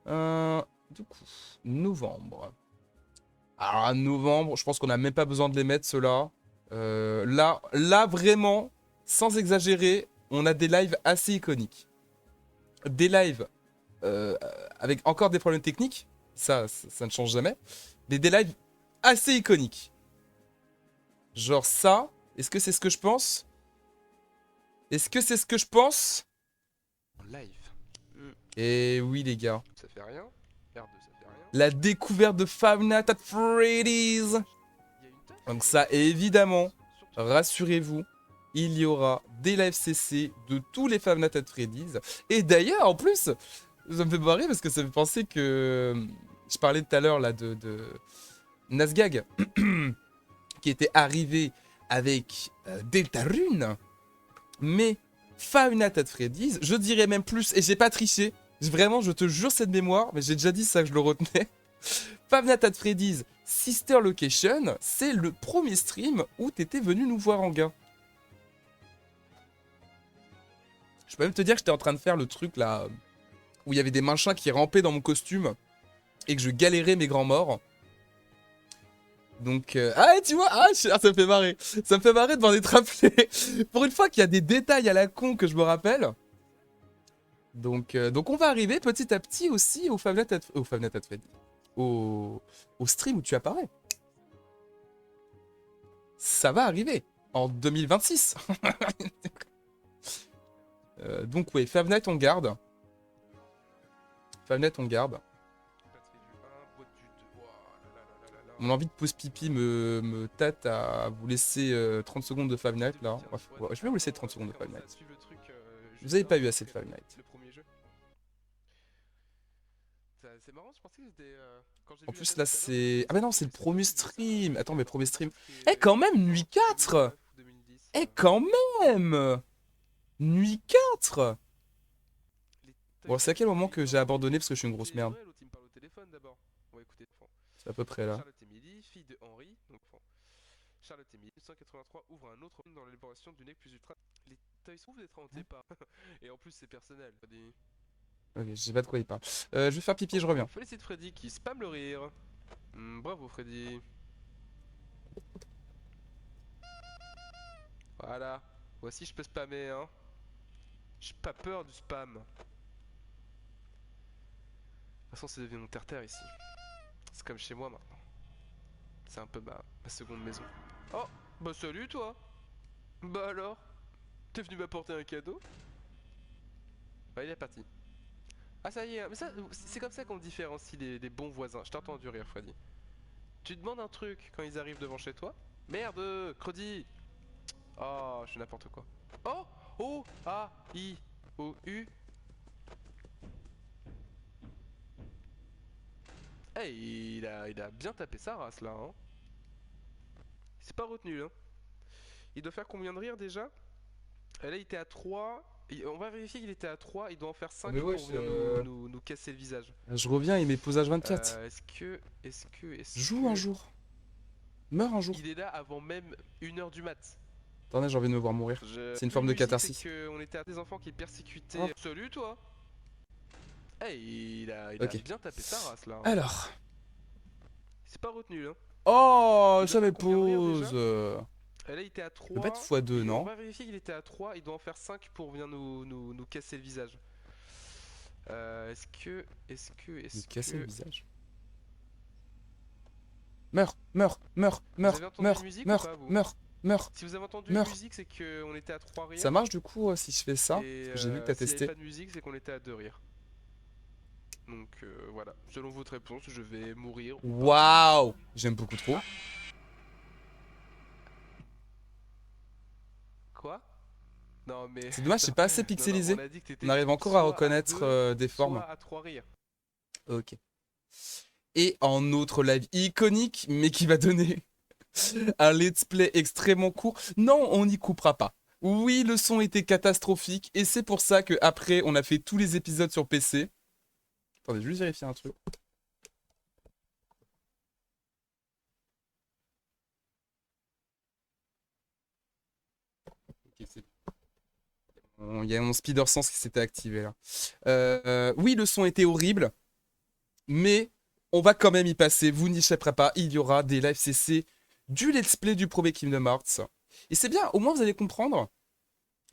Du coup, novembre. Alors, à novembre, je pense qu'on n'a même pas besoin de les mettre, ceux-là. Là, vraiment, sans exagérer, on a des lives assez iconiques. Des lives avec encore des problèmes techniques. Ça ne change jamais. Mais des lives assez iconiques. Genre ça, est-ce que c'est ce que je pense? Est-ce que c'est ce que je pense? En live. Et oui, les gars. Ça fait rien. R2, ça fait rien. la découverte de Five Nights at Freddy's. Donc ça, évidemment, rassurez-vous, il y aura des live CC de tous les Five Nights at Freddy's. Et d'ailleurs, en plus, ça me fait marrer parce que ça me fait penser que... Je parlais tout à l'heure là de Nazgag, qui était arrivé avec Deltarune. Mais Five Nights at Freddy's, je dirais même plus, et j'ai pas triché, vraiment, je te jure cette mémoire, mais j'ai déjà dit ça que je le retenais. Five Nights at Freddy's Sister Location, c'est le premier stream où t'étais venu nous voir en gain. Je peux même te dire que j'étais en train de faire le truc là, où il y avait des machins qui rampaient dans mon costume, et que je galérais mes grands morts. Donc, ah, tu vois, ça me fait marrer. Ça me fait marrer de m'en être rappelé. Pour une fois qu'il y a des détails à la con que je me rappelle. Donc on va arriver petit à petit aussi au Five Nights at Freddy. Au stream où tu apparais. Ça va arriver en 2026. Donc, ouais, Five Nights on garde. Five Nights on garde. Mon envie de pause pipi me tâte à vous laisser 30 secondes de Five Nights là. Je vais vous laisser 30 secondes de Five Nights. Vous avez pas eu assez de Five Nights. C'est marrant, je pensais que c'était. En plus là c'est... Ah bah non, c'est le premier stream. Attends, mais premier stream. Eh quand même, nuit 4. Eh quand même. Nuit 4. Bon, c'est à quel moment que j'ai abandonné parce que je suis une grosse merde. C'est à peu près là. Charlotte Emily, fille de Henri, donc Charlotte Emily, 1983, ouvre un autre dans l'élaboration du nec plus ultra. Les toys trouvent d'être hantés par. Et en plus, c'est personnel. Ok, je sais pas de quoi il parle. Je vais faire pipi, je reviens. Félicite Freddy qui spam le rire. Bravo Freddy. Voilà. Voici, je peux spammer, hein. J'ai pas peur du spam. De toute façon, c'est devenu mon terre-terre ici. C'est comme chez moi maintenant. C'est un peu ma seconde maison. Oh, bah salut toi. Bah alors, t'es venu m'apporter un cadeau? Bah il est parti. Ah ça y est, mais ça, c'est comme ça qu'on différencie les bons voisins. Je t'ai entendu rire Freddy. Tu demandes un truc quand ils arrivent devant chez toi? Merde, Crody. Oh, je fais n'importe quoi. Oh, O-A-I-O-U. Eh, il a bien tapé sa race là, hein. C'est pas retenu, hein. Il doit faire combien de rires déjà? Là, il était à 3. On va vérifier qu'il était à 3. Il doit en faire 5 mais ouais, pour venir nous casser le visage. Je reviens, il met posage 24. Est-ce que. Joue un jour. Meurs un jour. Il est là avant même 1h du mat. Attendez, j'ai envie de me voir mourir. C'est une forme de catharsis. On était à des enfants qui persécutaient. Oh. Salut toi. Eh, il a bien tapé sa race là, hein. Alors. C'est pas retenu, hein. Oh, ça me pose. Là, il était à 3. Il peut pas être x2, non? On va vérifier qu'il était à 3. Il doit en faire 5 pour venir nous casser le visage. Est-ce que. Nous casser le visage. Meurs, meurs, meurs, meurs, meurs, meurs, meurs, meurs. Si vous avez entendu la musique, c'est qu'on était à 3 rires. Ça marche du coup si je fais ça? J'ai vu que t'as testé. S'il n'y avait pas de musique, c'est qu'on était à 2 rires. Donc voilà. Selon votre réponse, je vais mourir. Waouh! J'aime beaucoup trop. Quoi? Non mais... C'est dommage, c'est pas assez pixelisé. On arrive encore à reconnaître des formes. À 3 rires. Ok. Et en autre live iconique, mais qui va donner un let's play extrêmement court. Non, on n'y coupera pas. Oui, le son était catastrophique, et c'est pour ça que après on a fait tous les épisodes sur PC. Attendez, je vais juste vérifier un truc. Ok, c'est... Il y a mon speeder sense qui s'était activé là. Oui, le son était horrible, mais on va quand même y passer. Vous n'y échapperez pas. Il y aura des live CC du let's play du premier Kingdom Hearts. Et c'est bien, au moins vous allez comprendre.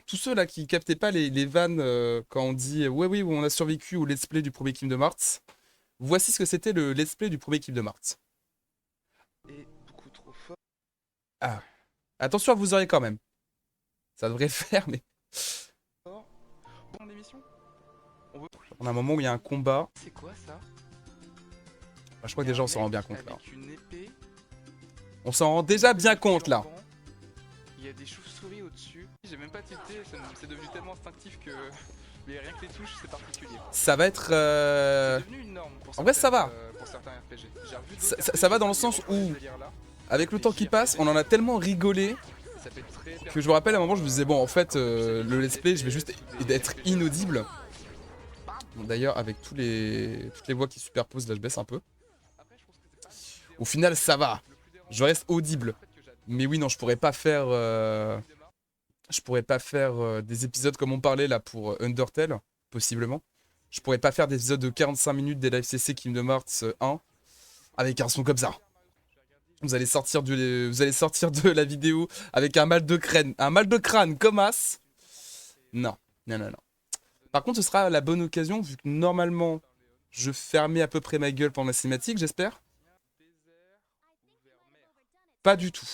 Tous ceux là qui captaient pas les vannes quand on dit ouais, oui, on a survécu au let's play du premier Kingdom Hearts. Voici ce que c'était le let's play du premier Kingdom Hearts. Et beaucoup trop fort. Ah, attention, vous aurez quand même. Ça devrait faire, mais. Bon, l'émission. On a un moment où il y a un combat. C'est quoi ça? Ah, je crois que déjà on s'en rend bien compte là. Avec une épée. On s'en rend déjà bien compte là. Il y a des chauves-souris au-dessus. J'ai même pas tilté, c'est devenu tellement instinctif que. Mais rien que les touches, c'est particulier. Ça va être... C'est devenu une norme pour En vrai, ça va. pour certains RPG. J'ai revu Ça, d'autres ça va dans le RPG sens qui reprennent où, ce délire-là. avec le temps qui passe, on en a tellement rigolé Ça fait très que je me rappelle à un moment, je me disais, bon, en fait, le let's play, je vais juste être inaudible. Bon, d'ailleurs, avec toutes les voix qui superposent, là, je baisse un peu. Au final, ça va. Je reste audible. Mais oui, non, je pourrais pas faire... des épisodes comme on parlait là pour Undertale, possiblement. Je pourrais pas faire des épisodes de 45 minutes des live CC Kingdom Hearts 1 avec un son comme ça. Vous allez sortir de la vidéo avec un mal de crâne comme as. Non, non, non, non. Par contre, ce sera la bonne occasion, vu que normalement, je fermais à peu près ma gueule pendant la cinématique, j'espère. Pas du tout.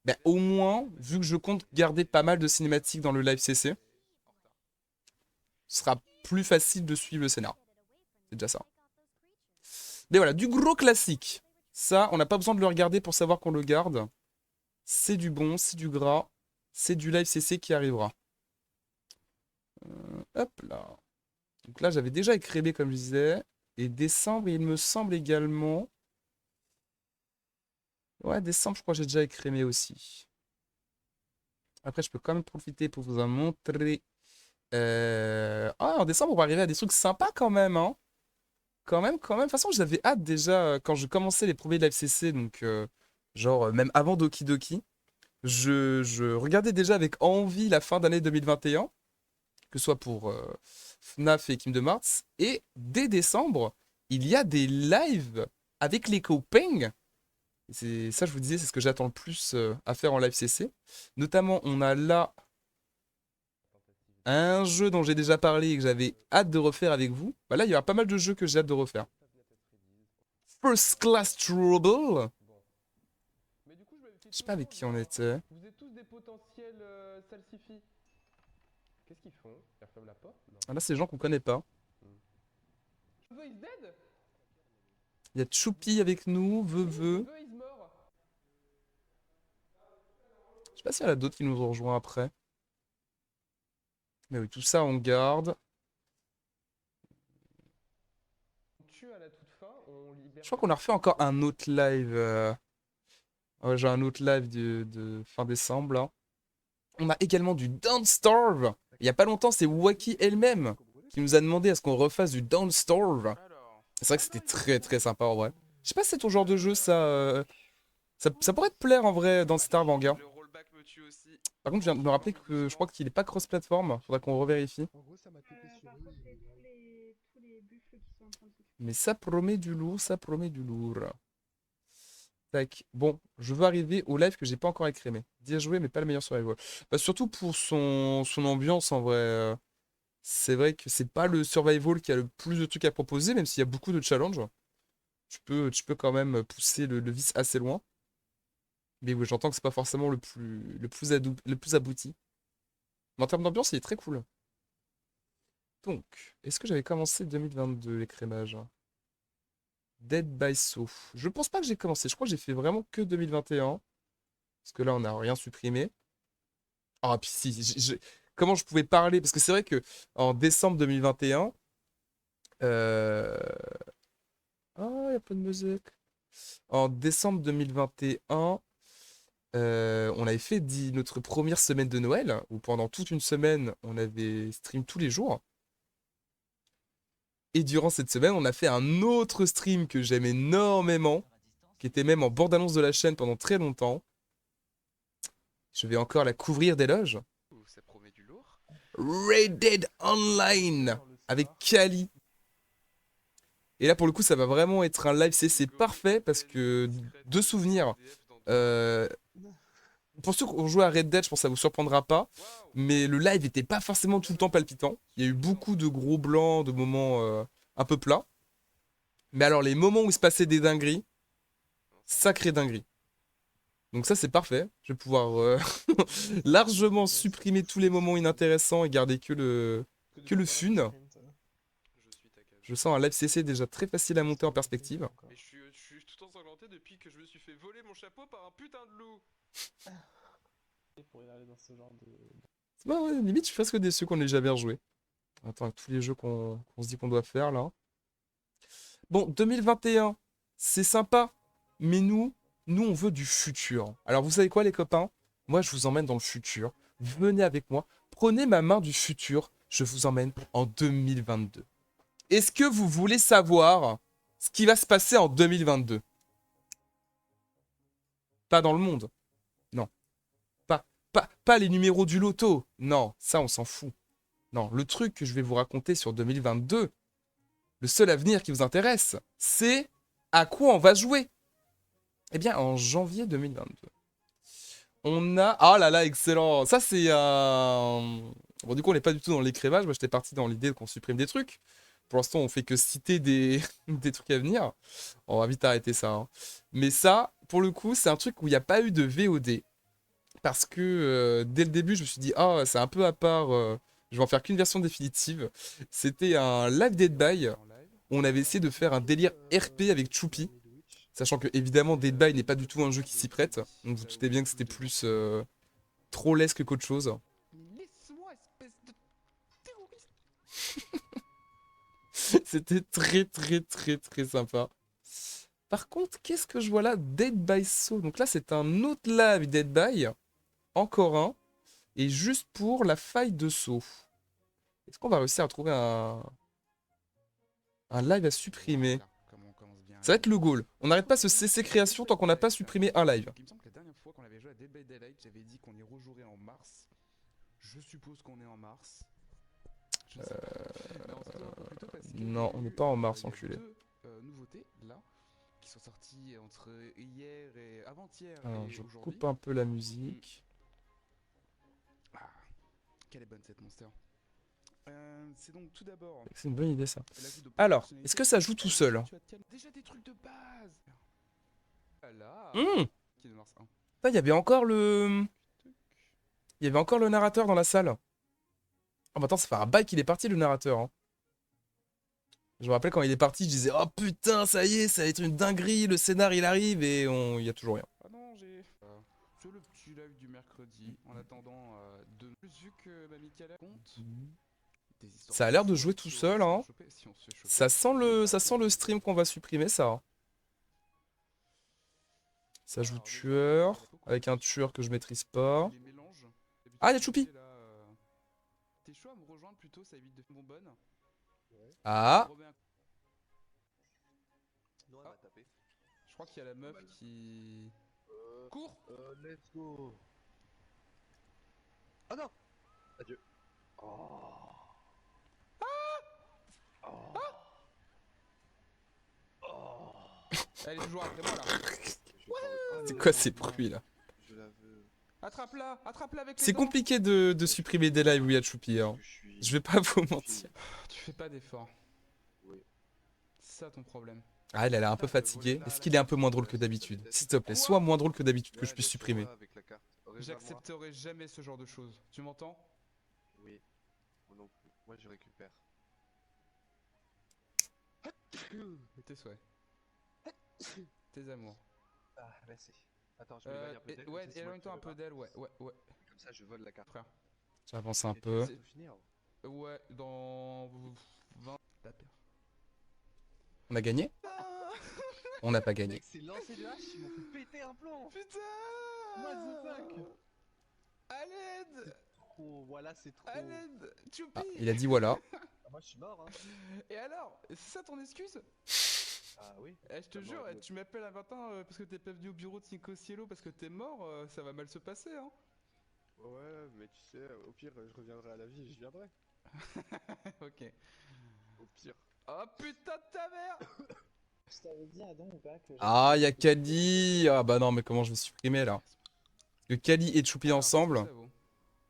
Ben, au moins, vu que je compte garder pas mal de cinématiques dans le live CC, ce sera plus facile de suivre le scénar. C'est déjà ça. Mais voilà, du gros classique. Ça, on n'a pas besoin de le regarder pour savoir qu'on le garde. C'est du bon, c'est du gras. C'est du live CC qui arrivera. Hop là. Donc là, j'avais déjà écrémé, comme je disais. Et décembre, il me semble également... Ouais, décembre, je crois que j'ai déjà écrémé aussi. Après, je peux quand même profiter pour vous en montrer. Ah, en décembre, on va arriver à des trucs sympas quand même, hein. Quand même, quand même. De toute façon, j'avais hâte déjà quand je commençais les premiers live CC, donc genre même avant Doki Doki. Je regardais déjà avec envie la fin d'année 2021, que ce soit pour FNAF et Kingdom Hearts. Et dès décembre, il y a des lives avec les copains. C'est ça, je vous disais, c'est ce que j'attends le plus à faire en live CC. Notamment, on a là un jeu dont j'ai déjà parlé et que j'avais hâte de refaire avec vous. Bah là, il y aura pas mal de jeux que j'ai hâte de refaire. First Class Trouble. Je sais pas avec qui on était. Vous êtes tous des potentiels salsifis. Qu'est-ce qu'ils font? Ils referment la porte? Non. Ah, là, c'est des gens qu'on connaît pas. The is dead? Il y a Choupi avec nous, Veu. The is mort. Je sais pas s'il y en a d'autres qui nous ont rejoints après. Mais oui, tout ça, on garde. On tue à la toute fin, on libère. Je crois qu'on a refait encore un autre live. Ouais, j'ai un autre live de fin décembre, là. On a également du Don't Starve. Il y a pas longtemps, c'est Wacky elle-même qui nous a demandé à ce qu'on refasse du Don't Starve. Alors, C'est vrai que c'était très très sympa en vrai. Je sais pas si c'est ton genre de jeu, ça, ça pourrait te plaire en vrai, Don't Starve en gars. le rollback me tue aussi. Par contre, je viens de me rappeler que je crois qu'il est pas cross-platform. Faudra qu'on revérifie. En gros, ça m'a tapé sur Par eux. contre, c'est tous les buffles qui sont en train de se Mais ça promet du lourd, ça promet du lourd. Tac. Bon, je veux arriver au live que j'ai pas encore écrémé. Bien joué, mais pas le meilleur survival. Bah, surtout pour son ambiance en vrai. C'est vrai que c'est pas le survival qui a le plus de trucs à proposer, même s'il y a beaucoup de challenges. Tu peux quand même pousser le vice assez loin. Mais oui, j'entends que c'est pas forcément le plus abouti. Mais en termes d'ambiance, il est très cool. Donc, est-ce que j'avais commencé 2022 l'écrémage? Dead by So. Je pense pas que j'ai commencé. Je crois que j'ai fait vraiment que 2021. Parce que là, on n'a rien supprimé. Ah, puis si. Comment je pouvais parler? Parce que c'est vrai que en décembre 2021. Ah, il y a pas de musique. En décembre 2021. On avait fait notre première semaine de Noël, où pendant toute une semaine, on avait stream tous les jours. Et durant cette semaine, on a fait un autre stream que j'aime énormément, qui était même en bande-annonce de la chaîne pendant très longtemps. Je vais encore la couvrir d'éloges. Ouh, ça promet du lourd. Red Dead Online, avec Kali. Et là, pour le coup, ça va vraiment être un live CC parfait, parce que, de souvenirs, pour ceux qui ont joué à Red Dead, je pense que ça vous surprendra pas, mais le live était pas forcément tout le temps palpitant. Il y a eu beaucoup de gros blancs, de moments un peu plats. Mais alors, les moments où il se passait des dingueries, sacrée dinguerie. Donc ça, c'est parfait. Je vais pouvoir largement supprimer tous les moments inintéressants et garder que le fun. Je sens un live CC déjà très facile à monter en perspective. Et je suis tout ensanglanté depuis que je me suis fait voler mon chapeau par un putain de loup. Pour aller dans ce genre de... Bah ouais, limite, je suis presque déçu qu'on ait jamais rejoué. Attends, avec tous les jeux qu'on se dit qu'on doit faire là. Bon, 2021, c'est sympa, mais nous, on veut du futur. Alors vous savez quoi les copains? Moi, je vous emmène dans le futur. Venez avec moi, prenez ma main du futur, je vous emmène en 2022. Est-ce que vous voulez savoir ce qui va se passer en 2022? Pas dans le monde. Non. Pas les numéros du loto. Non, ça on s'en fout. Non, le truc que je vais vous raconter sur 2022, le seul avenir qui vous intéresse, c'est à quoi on va jouer. Eh bien, en janvier 2022, on a... Ah là là, excellent. Ça, c'est un... Bon, du coup, on n'est pas du tout dans l'écrémage. Moi, j'étais parti dans l'idée qu'on supprime des trucs. Pour l'instant, on fait que citer des... des trucs à venir. On va vite arrêter ça. Hein. Mais ça, pour le coup, c'est un truc où il n'y a pas eu de VOD. Parce que dès le début, je me suis dit, ah, c'est un peu à part... je vais en faire qu'une version définitive. C'était un live Dead by. Où on avait essayé de faire un délire RP avec Choupi. Sachant que, évidemment, Dead by n'est pas du tout un jeu qui s'y prête. Donc vous doutez bien que c'était plus trollesque qu'autre chose. Laisse-moi, espèce de terroriste. C'était très sympa. Par contre, qu'est-ce que je vois là? Dead by So. Donc là, c'est un autre live Dead by. Encore un. Et juste pour la faille de saut. Est-ce qu'on va réussir à trouver un live à supprimer? Ça va être le goal. On n'arrête pas ce CC création tant qu'on n'a pas supprimé un live. Il me semble que la dernière fois qu'on avait joué à Dead by Daylight, j'avais dit qu'on y rejouerait en mars. Je suppose qu'on est en mars. Je ne sais pas. Non, c'était un peu plus tôt parce que Non, on n'est pas en mars, il y a enculé. deux nouveautés là qui sont sorties entre hier et avant-hier Alors, et je aujourd'hui. coupe un peu la musique. Ah, quelle est bonne cette monster. C'est donc tout d'abord. C'est une bonne idée, ça. l'ajout de Alors, fonctionnalités est-ce que ça joue tout seul? Déjà des trucs de base. Voilà. Mmh. Kingdom Hearts 1. Putain, il y avait encore le... Il y avait encore le narrateur dans la salle. Oh, bah attends, ça fait un bail qu'il est parti, le narrateur. Hein. Je me rappelle quand il est parti, je disais « Oh putain, ça y est, ça va être une dinguerie, le scénar, il arrive, et il y a toujours rien. » Ah non, j'ai... c'est le petit live du mercredi, en attendant de... Vu que ma Michaela compte... des histoires Ça a l'air de fous jouer à tout qui seul, on va hein. se choper si on se fait choper. Ça sent le stream qu'on va supprimer, ça. Ça joue Alors, déjà, tueur, il y a beaucoup avec un de tueur que je maîtrise pas. les mélanges. Ah, il y a Choupi. Là, t'es chaud à me rejoindre plutôt, ça évite de faire bonbonne. Ah, Remets un- Non, elle Ah. m'a tapé. Je crois qu'il y a la meuf qui... Cours. Let's go. Oh non. Adieu. Oh. Elle est toujours après moi là. c'est quoi ces bruits, là? Je la veux. Attrape-la, attrape-la avec les C'est dents. compliqué de supprimer des lives où il y a Choupi, hein. Je vais pas vous mentir. Tu fais pas d'effort. Oui. C'est ça ton problème. Ah, elle a l'air un peu fatiguée. Est-ce qu'il est un peu moins drôle que d'habitude? S'il te plaît, sois moins drôle que d'habitude que je puisse supprimer. J'accepterai jamais ce genre de choses. Tu m'entends? Oui. Moi non plus. Moi je récupère. Tes souhaits. Tes amours. Ah, merci. Attends, je vais m'éloigner un peu d'elle. Ouais, comme ça, c'est moi qui éloigne-toi un le peu vois. d'elle, ouais. Comme ça, je vole la carte. Frère. J'avance un Et tu peu. sais finir. Ouais, dans 20... La perte. On a gagné? On n'a pas gagné. Mec, c'est lancé de hache, ils m'ont fait péter un plomb. Putain! What the fuck? À l'aide! Trop, voilà, c'est trop. À l'aide! Choupi! Ah, il a dit voilà. Ah, moi je suis mort, hein. Et alors? C'est ça ton excuse? Ah oui. Eh, je te Comment jure, je me- tu m'appelles un matin parce que t'es pas venu au bureau de Cinco Cielo parce que t'es mort, ça va mal se passer, hein. Ouais, mais tu sais, au pire, je reviendrai à la vie et je viendrai. Ok. Au pire. Oh putain de ta mère! Je t'avais dit Adam ou pas que Ah, il y a Kali. Ah bah non, mais comment je vais supprimer, là? Parce que Kali et Choupi Alors, ensemble, qu'est-ce que ça vaut?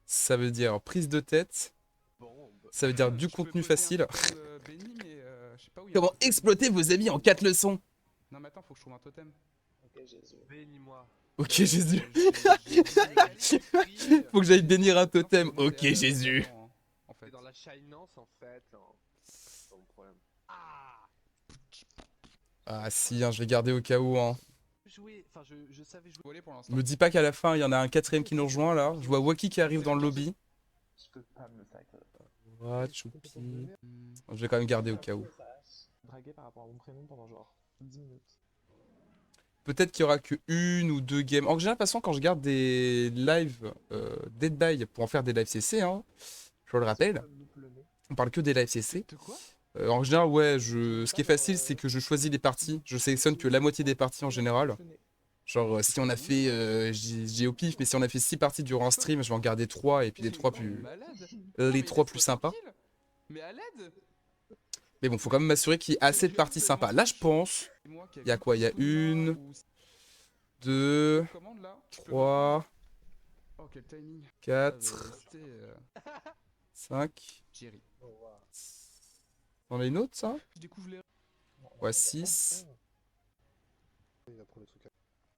ça veut dire prise de tête. Bon, bah, Ça veut dire du Je peux contenu poser un facile. totem, béni, mais je sais pas où il y a Comment un totem. exploiter vos amis en 4 leçons? Non mais attends, faut que je trouve un totem. Ok, Jésus. bénis-moi. Ok, Jésus. Faut Faut que j'aille bénir un totem. Ok, Jésus. En C'est fait. dans la shinance en fait. Hein. C'est pas mon problème. Ah Ah si, hein, je vais garder au cas où. Hein. Jouer, enfin je savais jouer. Volé pour l'instant. Me dis pas qu'à la fin, il y en a un quatrième qui nous rejoint là. Je vois Waki qui arrive dans le lobby. Je peux pas me sacrer. Ouais, Choupi. Je vais quand même garder au cas où. Draguer par rapport à mon prénom pendant genre 10 minutes. Peut-être qu'il y aura que une ou deux games. En général, de toute façon, quand je garde des lives Dead by pour en faire des lives CC, hein, je le rappelle, on parle que des lives CC. De quoi? En général, ouais, ce qui est facile, c'est que je choisis les parties. Je sélectionne que la moitié des parties en général. Genre, si on a fait, j'ai au pif, mais si on a fait 6 parties durant un stream, je vais en garder 3 et puis les 3 plus, Malade. les 3 plus sympas. Mais à l'aide. Mais bon, faut quand même m'assurer qu'il y ait assez de parties sympas. Là, je pense, il y a quoi? Il y a 1, 2, 3, Oh quel timing. 4, 5. Jerry. Dans les notes, ça? Je découvre les. Ouais, 6. Peu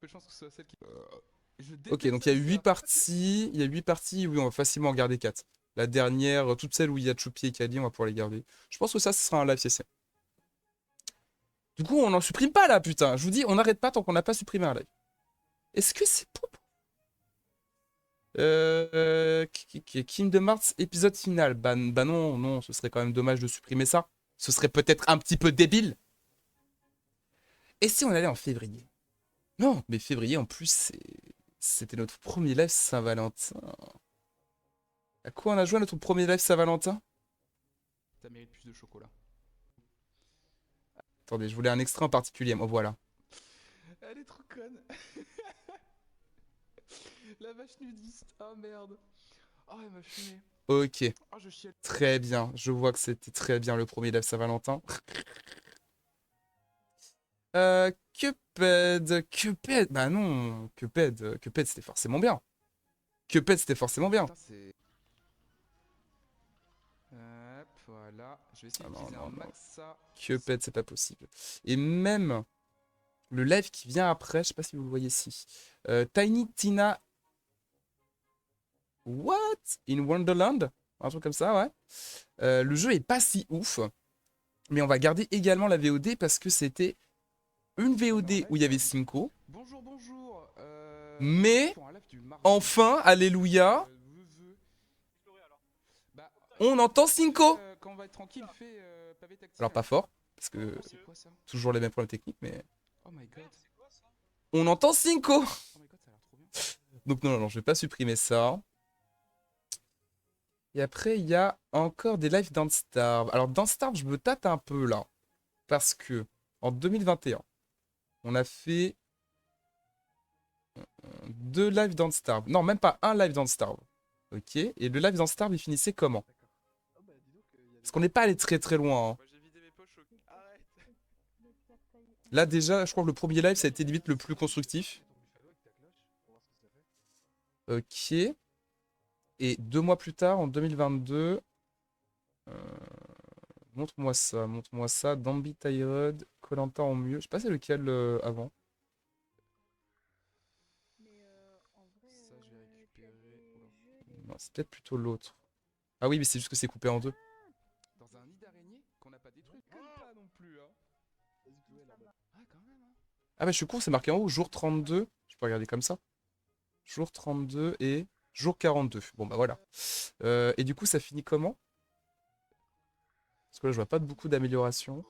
de chance que ce soit celle qui. Ok, donc il y a 8 parties. Il y a 8 parties, oui, on va facilement en garder 4. La dernière, toutes celles où il y a Choupi et Kali, on va pouvoir les garder. Je pense que ça, ce sera un live CC. Du coup, on n'en supprime pas là, putain. Je vous dis, on n'arrête pas tant qu'on n'a pas supprimé un live. Est-ce que c'est pour... Kingdom Hearts épisode final. Bah non, non, ce serait quand même dommage de supprimer ça. Ce serait peut-être un petit peu débile. Et si on allait en février? Non, mais février en plus, c'était notre premier live Saint-Valentin. À quoi on a joué à notre premier live Saint-Valentin? Ça mérite plus de chocolat. Attendez, je voulais un extrait en particulier. Oh, voilà. Elle est trop conne. La vache nudiste. Oh merde. Oh elle m'a fumé. Ok, Oh je chiale. très bien. Je vois que c'était très bien le premier live Saint-Valentin. Cuphead. Bah non, Cuphead c'était forcément bien. Cuphead c'était forcément bien. Putain, c'est. Hop, voilà. Je vais essayer Ah non, d'utiliser non, un non. max ça. Cuphead, c'est pas possible. Et même le live qui vient après, je sais pas si vous le voyez ici. Tiny Tina. What? In Wonderland? Un truc comme ça, ouais. Le jeu est pas si ouf. Mais on va garder également la VOD parce que c'était une VOD où il y avait Cinco. Bonjour, bonjour. Mais pour un live du mardi. enfin, alléluia, Bah, on entend Cinco. quand on va être tranquille, fais pavé tactile. Alors pas fort, parce que Oh, c'est quoi ça? toujours les mêmes problèmes techniques, mais Oh my god. on entend Cinco. Oh my god, ça a l'air trop bien. Donc non, non, non, je vais pas supprimer ça. Et après, il y a encore des lives Danstar. Alors Danstar, je me tâte un peu là. Parce que en 2021, on a fait 2 lives Danstar. Non, même pas un live Danstar. Ok. Et le live Danstar, il finissait comment? Parce qu'on n'est pas allé très très loin. Hein. Moi j'ai vidé mes poches. Arrête. Là déjà, je crois que le premier live, ça a été limite le plus constructif. Ok. Et 2 mois plus tard, en 2022... montre-moi ça, montre-moi ça. Dambi Tyrod, koh en mieux. Je sais pas c'est lequel avant. Ça, je vais récupérer. Non, c'est peut-être plutôt l'autre. Ah oui, mais c'est juste que c'est coupé en 2. Dans un nid d'araignée qu'on n'a pas détruit. Pas non plus, hein. Ah, quand même, hein. Ah bah je suis con, c'est marqué en haut, jour 32. Je peux regarder comme ça. Jour 32 et jour 42. Bon bah voilà. Et du coup, ça finit comment? Parce que là, je vois pas beaucoup d'amélioration.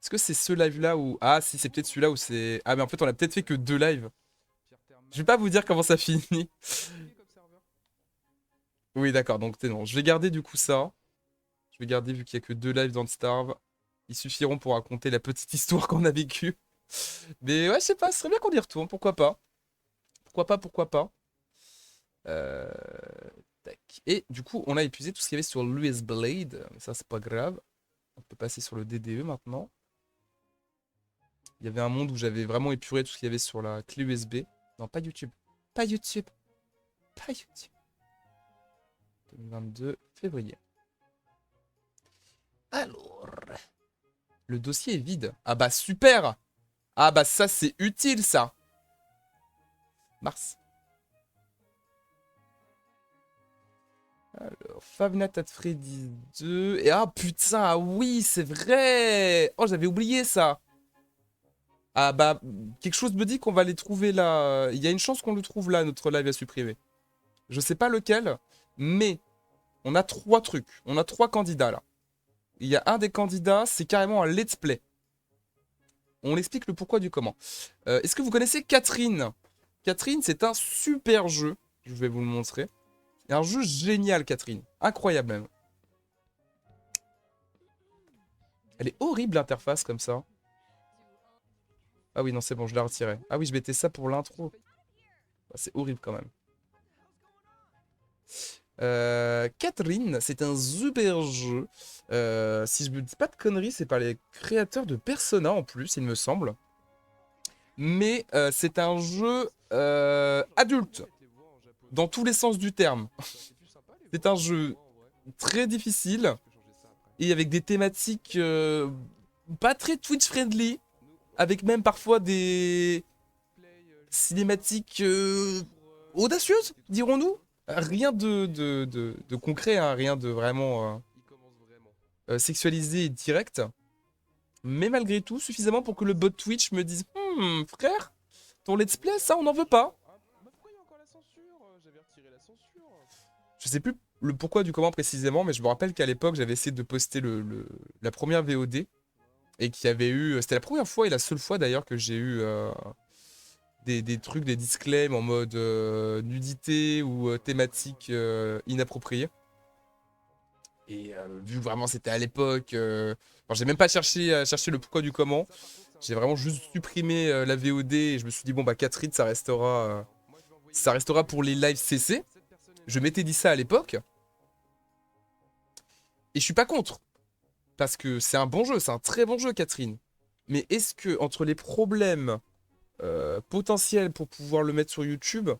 Est-ce que c'est ce live-là où... Ah si, c'est peut-être celui-là où c'est... Ah mais en fait, on a peut-être fait que 2 lives. Pierre thermale. Je vais pas vous dire comment ça finit. Comme serveur. Oui, d'accord, donc t'es non. Je vais garder du coup ça. Je vais garder vu qu'il y a que 2 lives dans le Starve. Ils suffiront pour raconter la petite histoire qu'on a vécue. Mais ouais, je sais pas, ce serait bien qu'on y retourne, pourquoi pas. Pourquoi pas, pourquoi pas. Tac. Et du coup, on a épuisé tout ce qu'il y avait sur l'US Blade. Mais ça, c'est pas grave. On peut passer sur le DDE maintenant. Il y avait un monde où j'avais vraiment épuré tout ce qu'il y avait sur la clé USB. Non, pas YouTube. Pas YouTube. Pas YouTube. 2022, février. Alors. Le dossier est vide. Ah bah super. Ah bah ça c'est utile ça. Mars. Alors, Five Nights at Freddy's 2. Et ah putain, ah oui, c'est vrai. Oh, j'avais oublié ça. Ah bah, quelque chose me dit qu'on va les trouver là. Il y a une chance qu'on le trouve là, notre live à supprimer. Je sais pas lequel, mais on a 3 trucs. On a 3 candidats là. Il y a un des candidats, c'est carrément un let's play. On explique le pourquoi du comment. Est-ce que vous connaissez Catherine? Catherine, c'est un super jeu. Je vais vous le montrer. Un jeu génial, Catherine. Incroyable même. Elle est horrible l'interface comme ça. Ah oui, non, c'est bon, je l'ai retiré. Ah oui, je mettais ça pour l'intro. Ah, c'est horrible quand même. Catherine, c'est un super jeu. Si je me dis pas de conneries, c'est par les créateurs de Persona en plus, il me semble. Mais c'est un jeu adulte, dans tous les sens du terme. C'est un jeu très difficile et avec des thématiques pas très Twitch-friendly, avec même parfois des cinématiques audacieuses, dirons-nous. Rien de concret, hein, rien de vraiment sexualisé et direct. Mais malgré tout, suffisamment pour que le bot Twitch me dise frère, ton let's play, ça on n'en veut pas. Je sais plus le pourquoi du comment précisément, mais je me rappelle qu'à l'époque, j'avais essayé de poster la première VOD. Et qu'il y avait eu... C'était la première fois et la seule fois d'ailleurs que j'ai eu des trucs, des disclaims en mode nudité ou thématique inappropriée. Et vu que vraiment c'était à l'époque... Enfin, j'ai même pas cherché le pourquoi du comment. J'ai vraiment juste supprimé la VOD et je me suis dit, bon bah Catherine, ça restera pour les lives CC. Je m'étais dit ça à l'époque. Et je suis pas contre. Parce que c'est un bon jeu, c'est un très bon jeu, Catherine. Mais est-ce que, entre les problèmes potentiels pour pouvoir le mettre sur YouTube,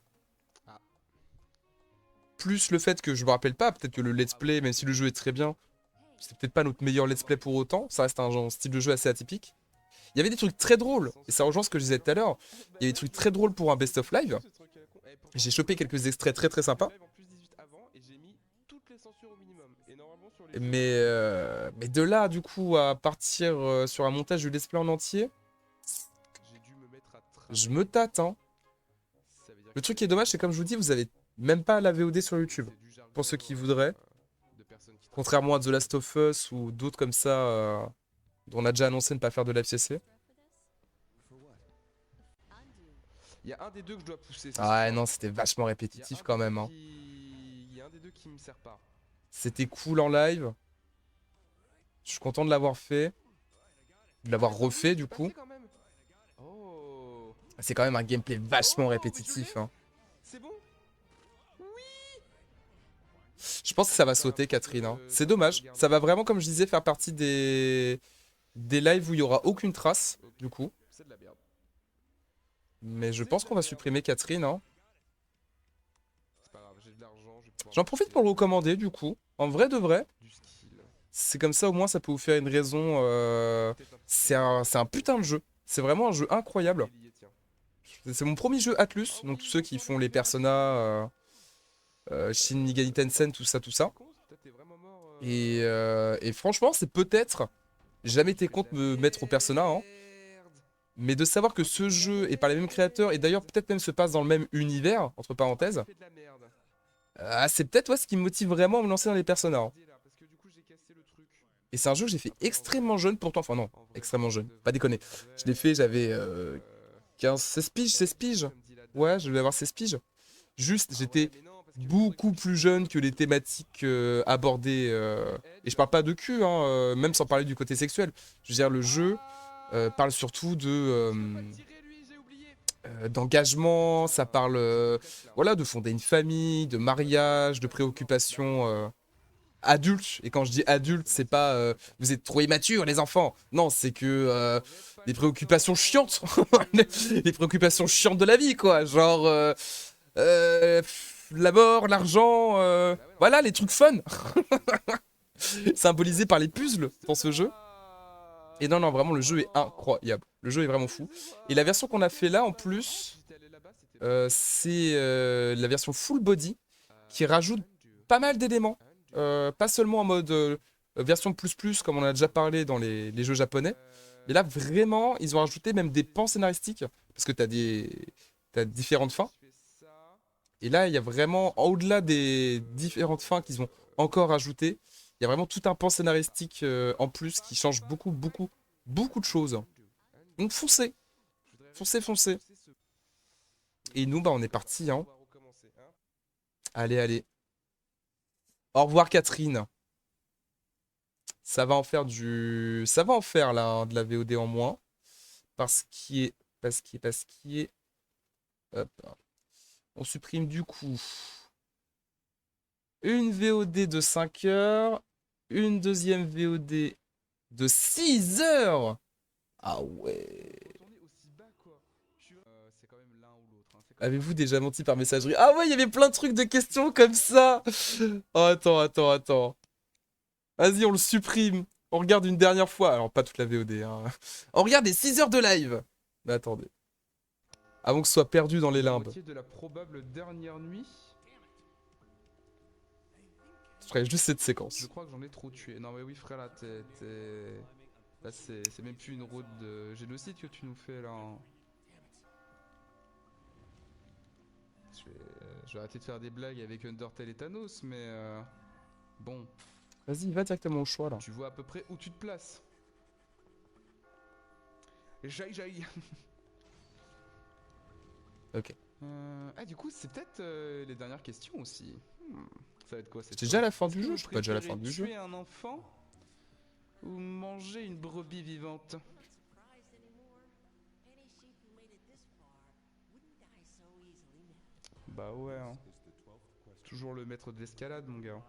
plus le fait que je me rappelle pas, peut-être que le let's play, même si le jeu est très bien, c'est peut-être pas notre meilleur let's play pour autant, ça reste un style de jeu assez atypique. Il y avait des trucs très drôles, et ça rejoint ce que je disais tout à l'heure, il y avait des trucs très drôles pour un best-of live. J'ai chopé quelques extraits très très sympas. Mais de là, du coup, à partir sur un montage du let's play en entier, je me tâte, hein. Le truc qui est dommage, c'est comme je vous dis, vous avez même pas la VOD sur YouTube. Pour ceux qui voudraient. Contrairement à The Last of Us ou d'autres comme ça, dont on a déjà annoncé ne pas faire de live CC. Il y a un des deux que je dois pousser. Ah ouais, non, c'était vachement répétitif quand même. Hein. Il y a un des deux qui me sert pas. C'était cool en live. Je suis content de l'avoir fait. De l'avoir refait du coup. C'est quand même un gameplay vachement répétitif. Hein. C'est bon. Je pense que ça va sauter, Catherine. Hein. C'est dommage. Ça va vraiment, comme je disais, faire partie des lives où il n'y aura aucune trace, du coup. C'est de la merde. Mais je pense qu'on va supprimer Catherine. Hein. C'est pas grave, j'ai de l'argent. J'en profite pour le recommander, du coup. En vrai de vrai. C'est comme ça, au moins, ça peut vous faire une raison. C'est un putain de jeu. C'est vraiment un jeu incroyable. C'est mon premier jeu Atlus. Donc, tous ceux qui font les Persona, Shin Megami Tensei, tout ça, tout ça. Et franchement, c'est peut-être... J'ai jamais été contre me mettre au Persona, hein. Mais de savoir que ce jeu est par les mêmes créateurs, et d'ailleurs peut-être même se passe dans le même univers, entre parenthèses, c'est peut-être ce qui me motive vraiment à me lancer dans les Persona. Hein. Et c'est un jeu que j'ai fait extrêmement jeune pourtant, enfin non, extrêmement jeune, pas déconner. Je l'ai fait, j'avais 16 piges. Ouais, je devais avoir 16 piges. Juste, j'étais beaucoup plus jeune que les thématiques abordées. Et je parle pas de cul, hein, même sans parler du côté sexuel. Je veux dire, le jeu parle surtout d'engagement, ça parle voilà, de fonder une famille, de mariage, de préoccupations adultes. Et quand je dis adulte, c'est pas vous êtes trop immatures les enfants. Non, c'est que des préoccupations chiantes. Les préoccupations chiantes de la vie, quoi. Genre la mort, l'argent, voilà, les trucs fun. Symbolisés par les puzzles dans ce jeu. Et non, vraiment, le jeu est incroyable. Le jeu est vraiment fou. Et la version qu'on a fait là, en plus, c'est la version full body qui rajoute pas mal d'éléments. Pas seulement en mode version plus, comme on a déjà parlé dans les jeux japonais, Mais là, vraiment, ils ont rajouté même des pans scénaristiques. Parce que t'as différentes fins. Et là, il y a vraiment, au-delà des différentes fins qu'ils ont encore ajoutées, il y a vraiment tout un pan scénaristique en plus qui change beaucoup, beaucoup, beaucoup de choses. Donc foncez, foncez, foncez. Et nous, bah, on est parti, hein. Allez, allez. Au revoir, Catherine. Ça va en faire Ça va en faire, là, hein, de la VOD en moins. Parce qu'il est... Hop. On supprime du coup une VOD de 5 heures, une deuxième VOD de 6 heures. Ah ouais. Avez-vous déjà menti par messagerie? Ah ouais, il y avait plein de trucs de questions comme ça. Oh, attends, attends, attends. Vas-y, on le supprime. On regarde une dernière fois. Alors, pas toute la VOD. Hein. On regarde les 6 heures de live. Mais attendez. Avant que ce soit perdu dans les limbes. De la probable dernière nuit. Je ferais juste cette séquence. Je crois que j'en ai trop tué. Non mais oui frère là là c'est même plus une route de génocide que tu nous fais là. Hein. Je vais arrêter de faire des blagues avec Undertale et Thanos mais bon. Vas-y, va directement au choix là. Tu vois à peu près où tu te places. J'aille. Ok. Ah du coup c'est peut-être les dernières questions aussi. Ça va être quoi? C'est déjà la fin du jeu? Je suis pas déjà à la fin du jeu. Tuer un enfant ou manger une brebis vivante? Bah ouais. Hein. Toujours le maître de l'escalade mon gars.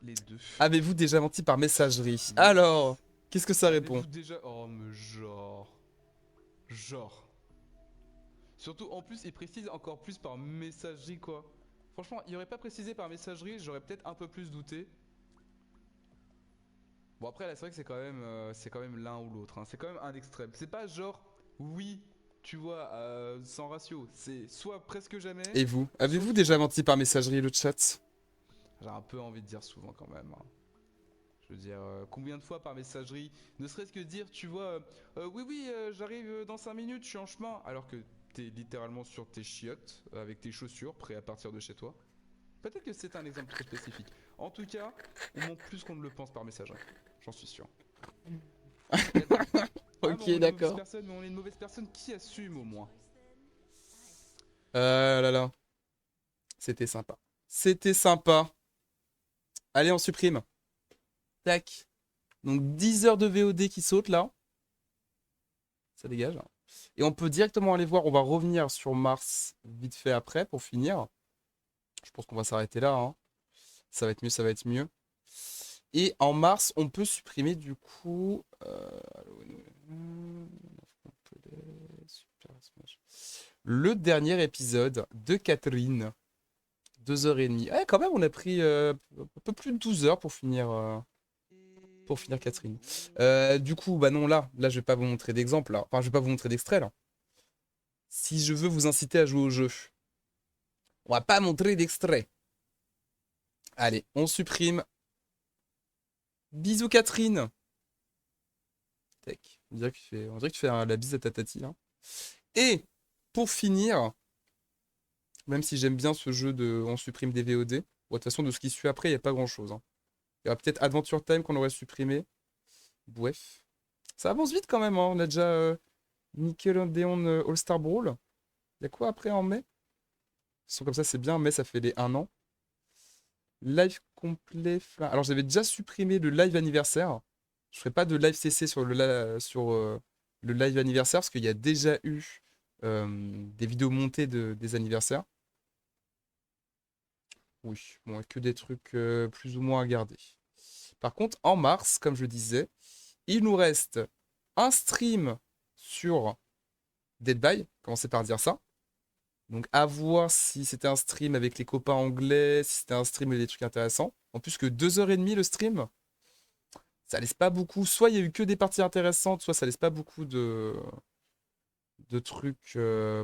Les deux. Avez-vous déjà menti par messagerie? Alors, qu'est-ce que ça répond? Déjà... Oh mais genre. Surtout en plus il précise encore plus par messagerie quoi. Franchement il aurait pas précisé par messagerie, j'aurais peut-être un peu plus douté. Bon après là c'est vrai que c'est quand même l'un ou l'autre, hein. C'est quand même un extrême. C'est pas genre oui tu vois sans ratio, c'est soit presque jamais. Et vous? Avez-vous déjà menti par messagerie, le chat? J'ai un peu envie de dire souvent quand même. Hein. Je veux dire, combien de fois par messagerie, ne serait-ce que dire, tu vois, oui, j'arrive dans 5 minutes, je suis en chemin, alors que t'es littéralement sur tes chiottes, avec tes chaussures, prêt à partir de chez toi. Peut-être que c'est un exemple trop spécifique. En tout cas, on monte plus qu'on ne le pense par messagerie, j'en suis sûr. Ok, d'accord. Mais on est une mauvaise personne qui assume au moins. Là là. C'était sympa. C'était sympa. Allez, on supprime. Tac. Donc 10 heures de VOD qui sautent là. Ça dégage. Et on peut directement aller voir. On va revenir sur Mars vite fait après pour finir. Je pense qu'on va s'arrêter là. Hein. Ça va être mieux, ça va être mieux. Et en Mars, on peut supprimer du coup... le dernier épisode de Catherine. 2h30. Ouais, quand même, on a pris un peu plus de 12 heures pour finir Catherine. Du coup, bah non, là, je vais pas vous montrer d'exemple. Enfin, je vais pas vous montrer d'extrait, là. Si je veux vous inciter à jouer au jeu, on va pas montrer d'extrait. Allez, on supprime. Bisous, Catherine. Tac. On dirait que tu fais la bise à ta tati, là. Et, pour finir... Même si j'aime bien ce jeu de on supprime des VOD. Bon, de toute façon, de ce qui suit après, il n'y a pas grand-chose. Hein. Il y aura peut-être Adventure Time qu'on aurait supprimé. Bref. Ça avance vite quand même. Hein. On a déjà Nickelodeon All-Star Brawl. Il y a quoi après en mai? De toute façon, comme ça, c'est bien. Mais ça fait les 1 an. Live complet. Alors, j'avais déjà supprimé le live anniversaire. Je ne ferai pas de live CC sur le live anniversaire parce qu'il y a déjà eu des vidéos montées des anniversaires. Oui, bon, que des trucs plus ou moins à garder. Par contre, en mars, comme je disais, il nous reste un stream sur Dead by. Commencez par dire ça. Donc, à voir si c'était un stream avec les copains anglais, si c'était un stream avec des trucs intéressants. En plus que 2h30 le stream, ça laisse pas beaucoup. Soit il y a eu que des parties intéressantes, soit ça laisse pas beaucoup de trucs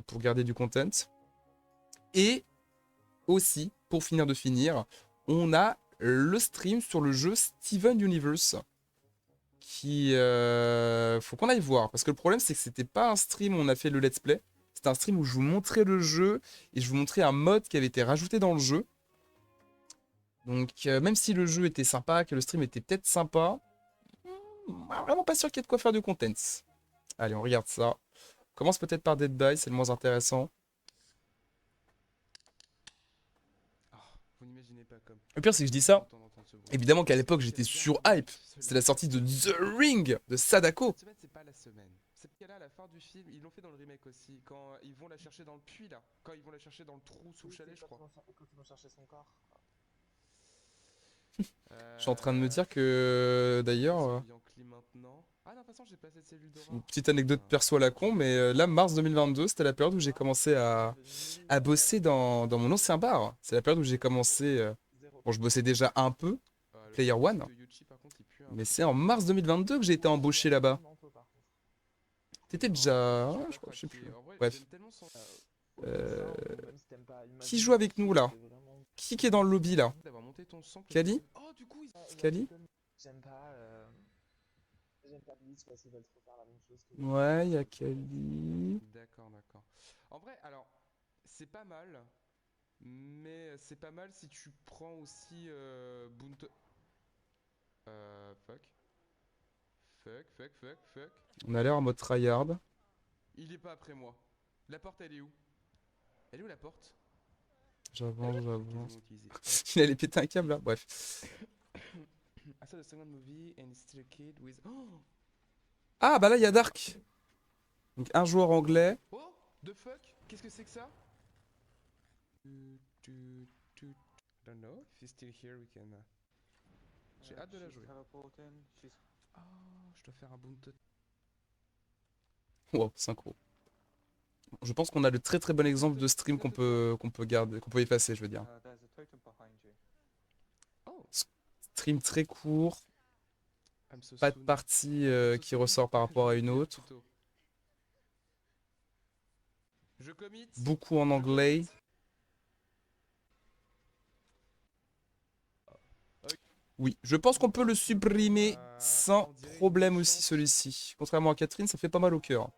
pour garder du content. Et aussi, pour finir de finir, on a le stream sur le jeu Steven Universe qui... faut qu'on aille voir. Parce que le problème, c'est que c'était pas un stream où on a fait le let's play. C'était un stream où je vous montrais le jeu et je vous montrais un mode qui avait été rajouté dans le jeu. Donc, même si le jeu était sympa, que le stream était peut-être sympa, vraiment pas sûr qu'il y ait de quoi faire du content. Allez, on regarde ça. On commence peut-être par Dead by, c'est le moins intéressant. Vous n'imaginez pas comme. Le pire, c'est que je dis ça. Content d'entendre ce bruit. Évidemment qu'à l'époque, j'étais sur hype. C'est la sortie de The Ring de Sadako. Cette semaine, c'est pas la semaine. Cette là à la fin du film, ils l'ont fait dans le remake aussi. Quand ils vont la chercher dans le puits là. Quand ils vont la chercher dans le trou sous le chalet, je crois. Quand ils vont chercher son corps. Je suis en train de me dire que, d'ailleurs, Ah non, de toute façon, j'ai pas cette cellule de une petite anecdote perso à la con, mais là, mars 2022, c'était la période où j'ai commencé à bosser dans mon ancien bar. C'est la période où j'ai commencé... Bon, je bossais déjà un peu, Player One, mais c'est en mars 2022 que j'ai été embauché là-bas. T'étais déjà... ouais, je crois, je sais plus. Bref. Qui joue avec nous, là? Qui est dans le lobby, là? Kali? Kali? J'aime pas Blitz parce qu'ils veulent trop faire la même chose que Ouais, il y a Kali. D'accord, d'accord. En vrai, alors, c'est pas mal, mais c'est pas mal si tu prends aussi Bunto. Fuck. Fuck. On a l'air en mode tryhard. Il est pas après moi. La porte, elle est où? Elle est où la porte? J'avance. Quasiment utilisée. Il allait péter un câble, là. Bref. I saw the second movie and it's still a kid with... Oh! Ah, bah là, il y a Dark. Donc, un joueur anglais. Oh! The fuck? Qu'est-ce que c'est que ça? I don't know. If he's still here, we can... J'ai hâte de la jouer. Ah, je dois faire un bunto. Wow, synchro. Je pense qu'on a le très très bon exemple de stream qu'on peut garder, qu'on peut effacer, je veux dire. Stream très court, I'm so pas de soon. partie qui ressort par rapport à une autre. Je commit. Beaucoup en anglais. Oui, je pense qu'on peut le supprimer sans problème aussi celui-ci. Contrairement à Catherine, ça fait pas mal au cœur.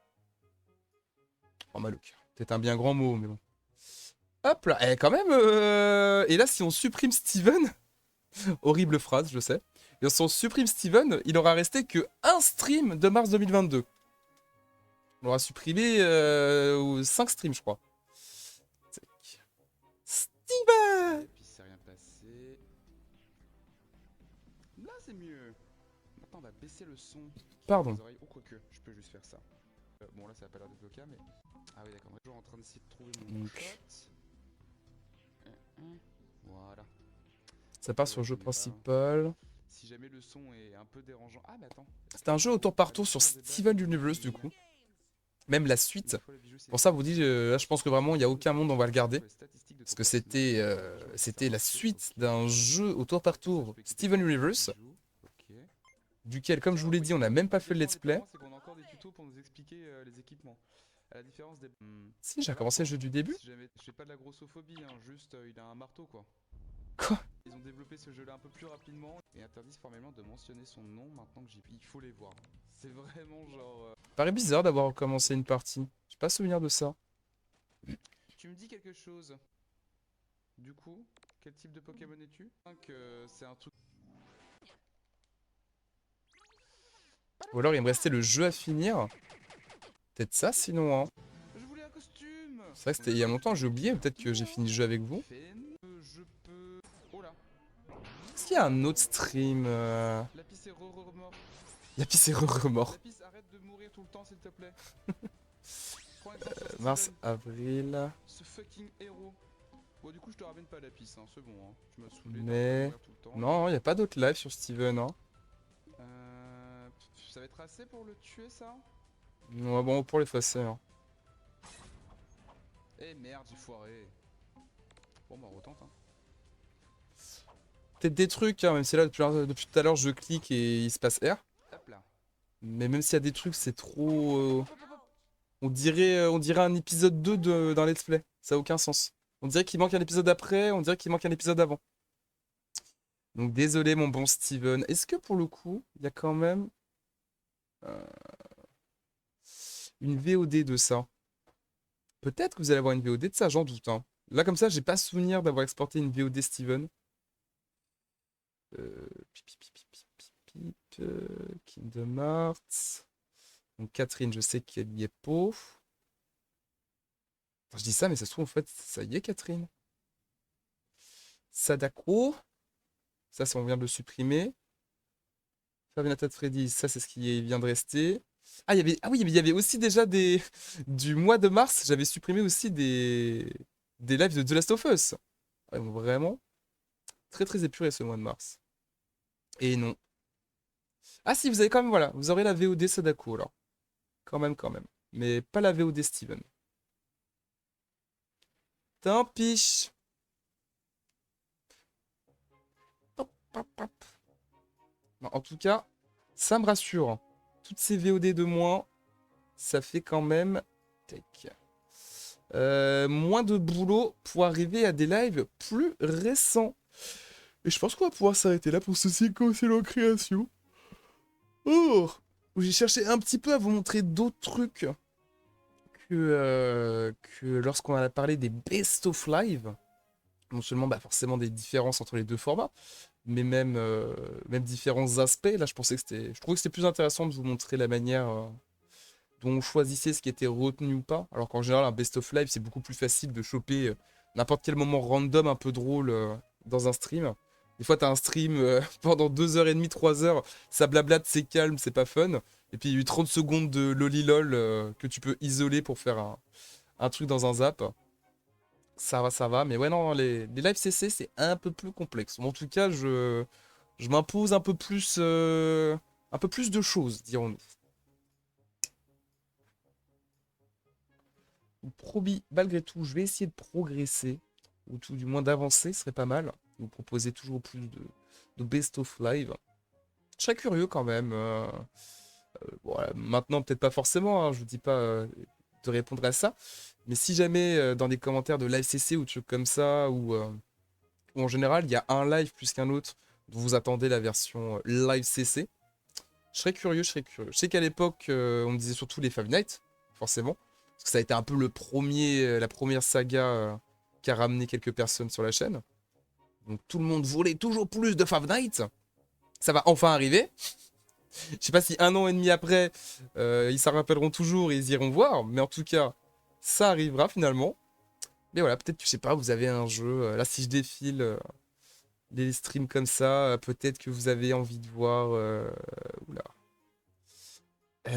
Pas mal au cœur. Peut-être un bien grand mot, mais bon. Hop là, eh, quand même. Et là, si on supprime Steven, horrible phrase, je sais. Et si on supprime Steven, il aura resté que un stream de mars 2022. On aura supprimé 5 streams, je crois. Steven! Et puis c'est rien passé. Là c'est mieux. Maintenant on va baisser le son. Pardon. Les oreilles. Oh quoique, je peux juste faire ça. Bon là ça a pas l'air de bloquer mais... Ah oui d'accord, on est toujours en train d'essayer de trouver mon Donc. shot. Voilà. Ça part sur le jeu principal. Si jamais le son est un peu dérangeant... Ah mais attends. C'est un jeu au tour par tour sur Steven Universe du coup. Même la suite. Pour ça, vous dites, là, je pense que vraiment, il n'y a aucun monde, on va le garder. Parce que c'était la suite d'un jeu au tour par tour, Steven Universe, duquel, comme je vous l'ai dit, on n'a même pas fait le let's play. C'est qu'on a encore des tutos pour nous expliquer les équipements. À la différence des... Si, j'ai recommencé le jeu du début. Si jamais... Je fais pas de la grossophobie, hein, juste il a un marteau quoi. Quoi? Ils ont développé ce jeu là un peu plus rapidement et interdisent formellement de mentionner son nom maintenant que il faut les voir. C'est vraiment genre... Paraît bizarre d'avoir recommencé une partie. J'ai pas souvenir de ça. Tu me dis quelque chose. Du coup, quel type de Pokémon es-tu? Que c'est un truc... Ou alors il me restait le jeu à finir. Peut-être ça sinon, hein. Je voulais un costume. C'est vrai que c'était il y a longtemps, j'ai oublié. Peut-être que j'ai fini le jeu avec vous. Je peux... Oh là. Est-ce qu'il y a un autre stream Lapis est remort. Lapis est remort. Lapis, arrête de mourir tout le temps, s'il te plaît. Prends exemple sur Mars, Steven, avril. ce fucking héros. Bon, du coup, je te ramène pas Lapis, hein, c'est bon, hein. Tu m'as saoulé. Mais... t'as pas mourir tout le temps. Non, il n'y a pas d'autres lives sur Steven, hein. Ça va être assez pour le tuer, ça? Ouais, bon, pour l'effacer, hein. Eh merde, j'ai foiré. Bon, bah, retente, hein. Peut-être des trucs, hein, même si là, depuis tout à l'heure, je clique et il se passe R. Hop là. Mais même s'il y a des trucs, c'est trop... On dirait un épisode 2 d'un let's play. Ça n'a aucun sens. On dirait qu'il manque un épisode après, on dirait qu'il manque un épisode avant. Donc désolé mon bon Steven. Est-ce que pour le coup, il y a quand même Euh, Une VOD de ça. Peut-être que vous allez avoir une VOD de ça, j'en doute. Hein. Là, comme ça, j'ai pas souvenir d'avoir exporté une VOD Steven. Pip, pip, pip, pip, pip, pip, Kingdom Hearts. Donc Catherine, je sais qu'elle y est pas. Enfin, je dis ça, mais ça se trouve, en fait, ça y est, Catherine. Sadako. Ça, on vient de le supprimer. Five Nights at Freddy's, ça, c'est ce qui vient de rester. Ah, oui, mais il y avait aussi déjà des... Du mois de mars, j'avais supprimé aussi des lives de The Last of Us. Ouais, donc vraiment, très très épuré ce mois de mars. Et non. Ah si, vous avez quand même, voilà, vous aurez la VOD Sadako, alors. Quand même, quand même. Mais pas la VOD Steven. Tant pis. Hop, hop, hop. Non, en tout cas, ça me rassure. Toutes ces VOD de moins, ça fait quand même... Tac. Moins de boulot pour arriver à des lives plus récents. Et je pense qu'on va pouvoir s'arrêter là pour ceci concernant création. Oh, où j'ai cherché un petit peu à vous montrer d'autres trucs que lorsqu'on a parlé des Best of Live. Non seulement bah, forcément des différences entre les deux formats, mais même différents aspects. Là, je trouvais que c'était plus intéressant de vous montrer la manière dont on choisissait ce qui était retenu ou pas. Alors qu'en général, un best-of live, c'est beaucoup plus facile de choper n'importe quel moment random un peu drôle dans un stream. Des fois, t'as un stream pendant 2h30, 3 heures, ça blablate, c'est calme, c'est pas fun. Et puis, il y a eu 30 secondes de lolilol que tu peux isoler pour faire un truc dans un zap. Ça va. Mais ouais, non, les live CC, c'est un peu plus complexe. En tout cas, je m'impose un peu plus de choses, dirons-nous. Promis, malgré tout, je vais essayer de progresser, ou tout du moins d'avancer, ce serait pas mal. Vous proposer toujours plus de best of live. Je serais curieux quand même. Voilà, maintenant, peut-être pas forcément, hein, je vous dis pas de répondre à ça. Mais si jamais dans des commentaires de live CC ou de trucs comme ça, ou en général, il y a un live plus qu'un autre, dont vous attendez la version live CC, je serais curieux. Je sais qu'à l'époque, on me disait surtout les Five Nights, forcément. Parce que ça a été un peu la première saga qui a ramené quelques personnes sur la chaîne. Donc tout le monde voulait toujours plus de Five Nights. Ça va enfin arriver. Je sais pas si 1 an et demi après, ils s'en rappelleront toujours et ils iront voir. Mais en tout cas, ça arrivera finalement. Mais voilà, peut-être que je sais pas, vous avez un jeu. Là, si je défile les streams comme ça, peut-être que vous avez envie de voir. Oula.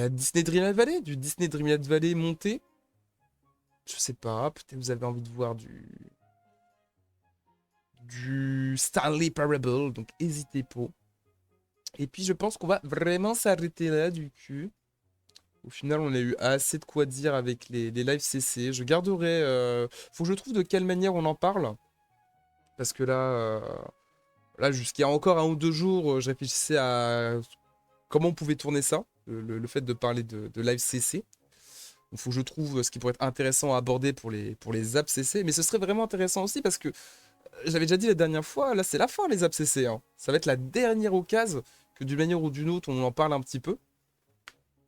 Disney Dreamlight Valley, du Disney Dreamlight Valley monté. Je sais pas, peut-être vous avez envie de voir du Stanley Parable, donc hésitez pas. Et puis je pense qu'on va vraiment s'arrêter là du cul. Au final, on a eu assez de quoi dire avec les lives CC. Je garderai... faut que je trouve de quelle manière on en parle. Parce que là jusqu'à encore 1 ou 2 jours, je réfléchissais à comment on pouvait tourner ça. Le fait de parler de live CC. Il faut que je trouve ce qui pourrait être intéressant à aborder pour les apps CC. Mais ce serait vraiment intéressant aussi parce que j'avais déjà dit la dernière fois, là c'est la fin les apps CC. Hein. Ça va être la dernière occasion que d'une manière ou d'une autre on en parle un petit peu.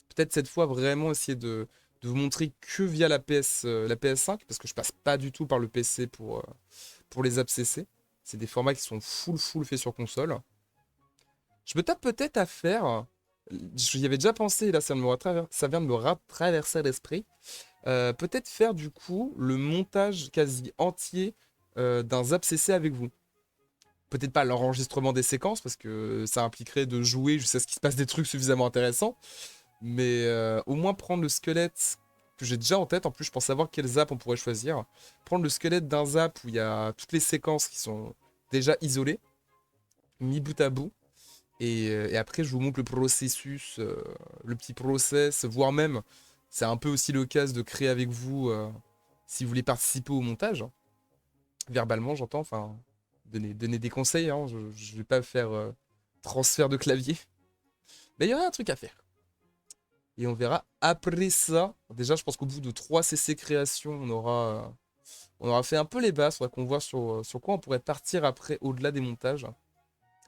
Peut-être cette fois vraiment essayer de vous montrer que via la PS5 parce que je passe pas du tout par le PC pour les apps CC. C'est des formats qui sont full faits sur console. Je me tape peut-être à faire... J'y avais déjà pensé, là ça vient de me traverser l'esprit. Peut-être faire du coup le montage quasi entier d'un Zap CC avec vous. Peut-être pas l'enregistrement des séquences parce que ça impliquerait de jouer jusqu'à ce qu'il se passe des trucs suffisamment intéressants. Mais au moins prendre le squelette que j'ai déjà en tête. En plus, je pense savoir quel Zap on pourrait choisir. Prendre le squelette d'un Zap où il y a toutes les séquences qui sont déjà isolées, mis bout à bout. Et après, je vous montre le processus, le petit process, voire même, c'est un peu aussi l'occasion de créer avec vous, si vous voulez participer au montage. Verbalement, j'entends, enfin, donner des conseils, hein, je ne vais pas faire transfert de clavier. Mais il y aura un truc à faire. Et on verra après ça. Déjà, je pense qu'au bout de 3 CC créations, on aura fait un peu les bases. Il faudra qu'on voit sur quoi on pourrait partir après, au-delà des montages.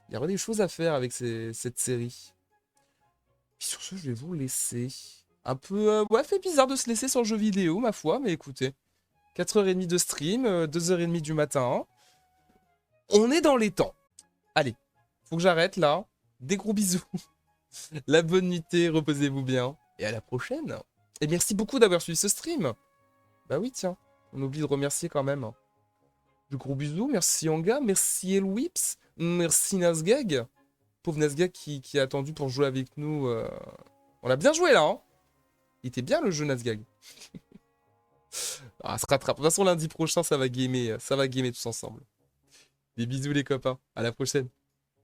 Il y aura des choses à faire avec cette série. Sur ce, je vais vous laisser. Un peu... ouais, fait bizarre de se laisser sur le jeu vidéo, ma foi, mais écoutez. 4h30 de stream, 2h30 du matin. On est dans les temps. Allez, faut que j'arrête là. Des gros bisous. La bonne nuitée, reposez-vous bien. Et à la prochaine. Et merci beaucoup d'avoir suivi ce stream. Bah oui, tiens. On oublie de remercier quand même. De gros bisous. Merci Anga. Merci Elwips. Merci Nasgag. Pauvre Nasgag qui a attendu pour jouer avec nous. On a bien joué là. Hein. Il était bien le jeu Nasgag. Ah, se rattrape. De toute façon, lundi prochain, ça va gamer tous ensemble. Des bisous les copains. À la prochaine.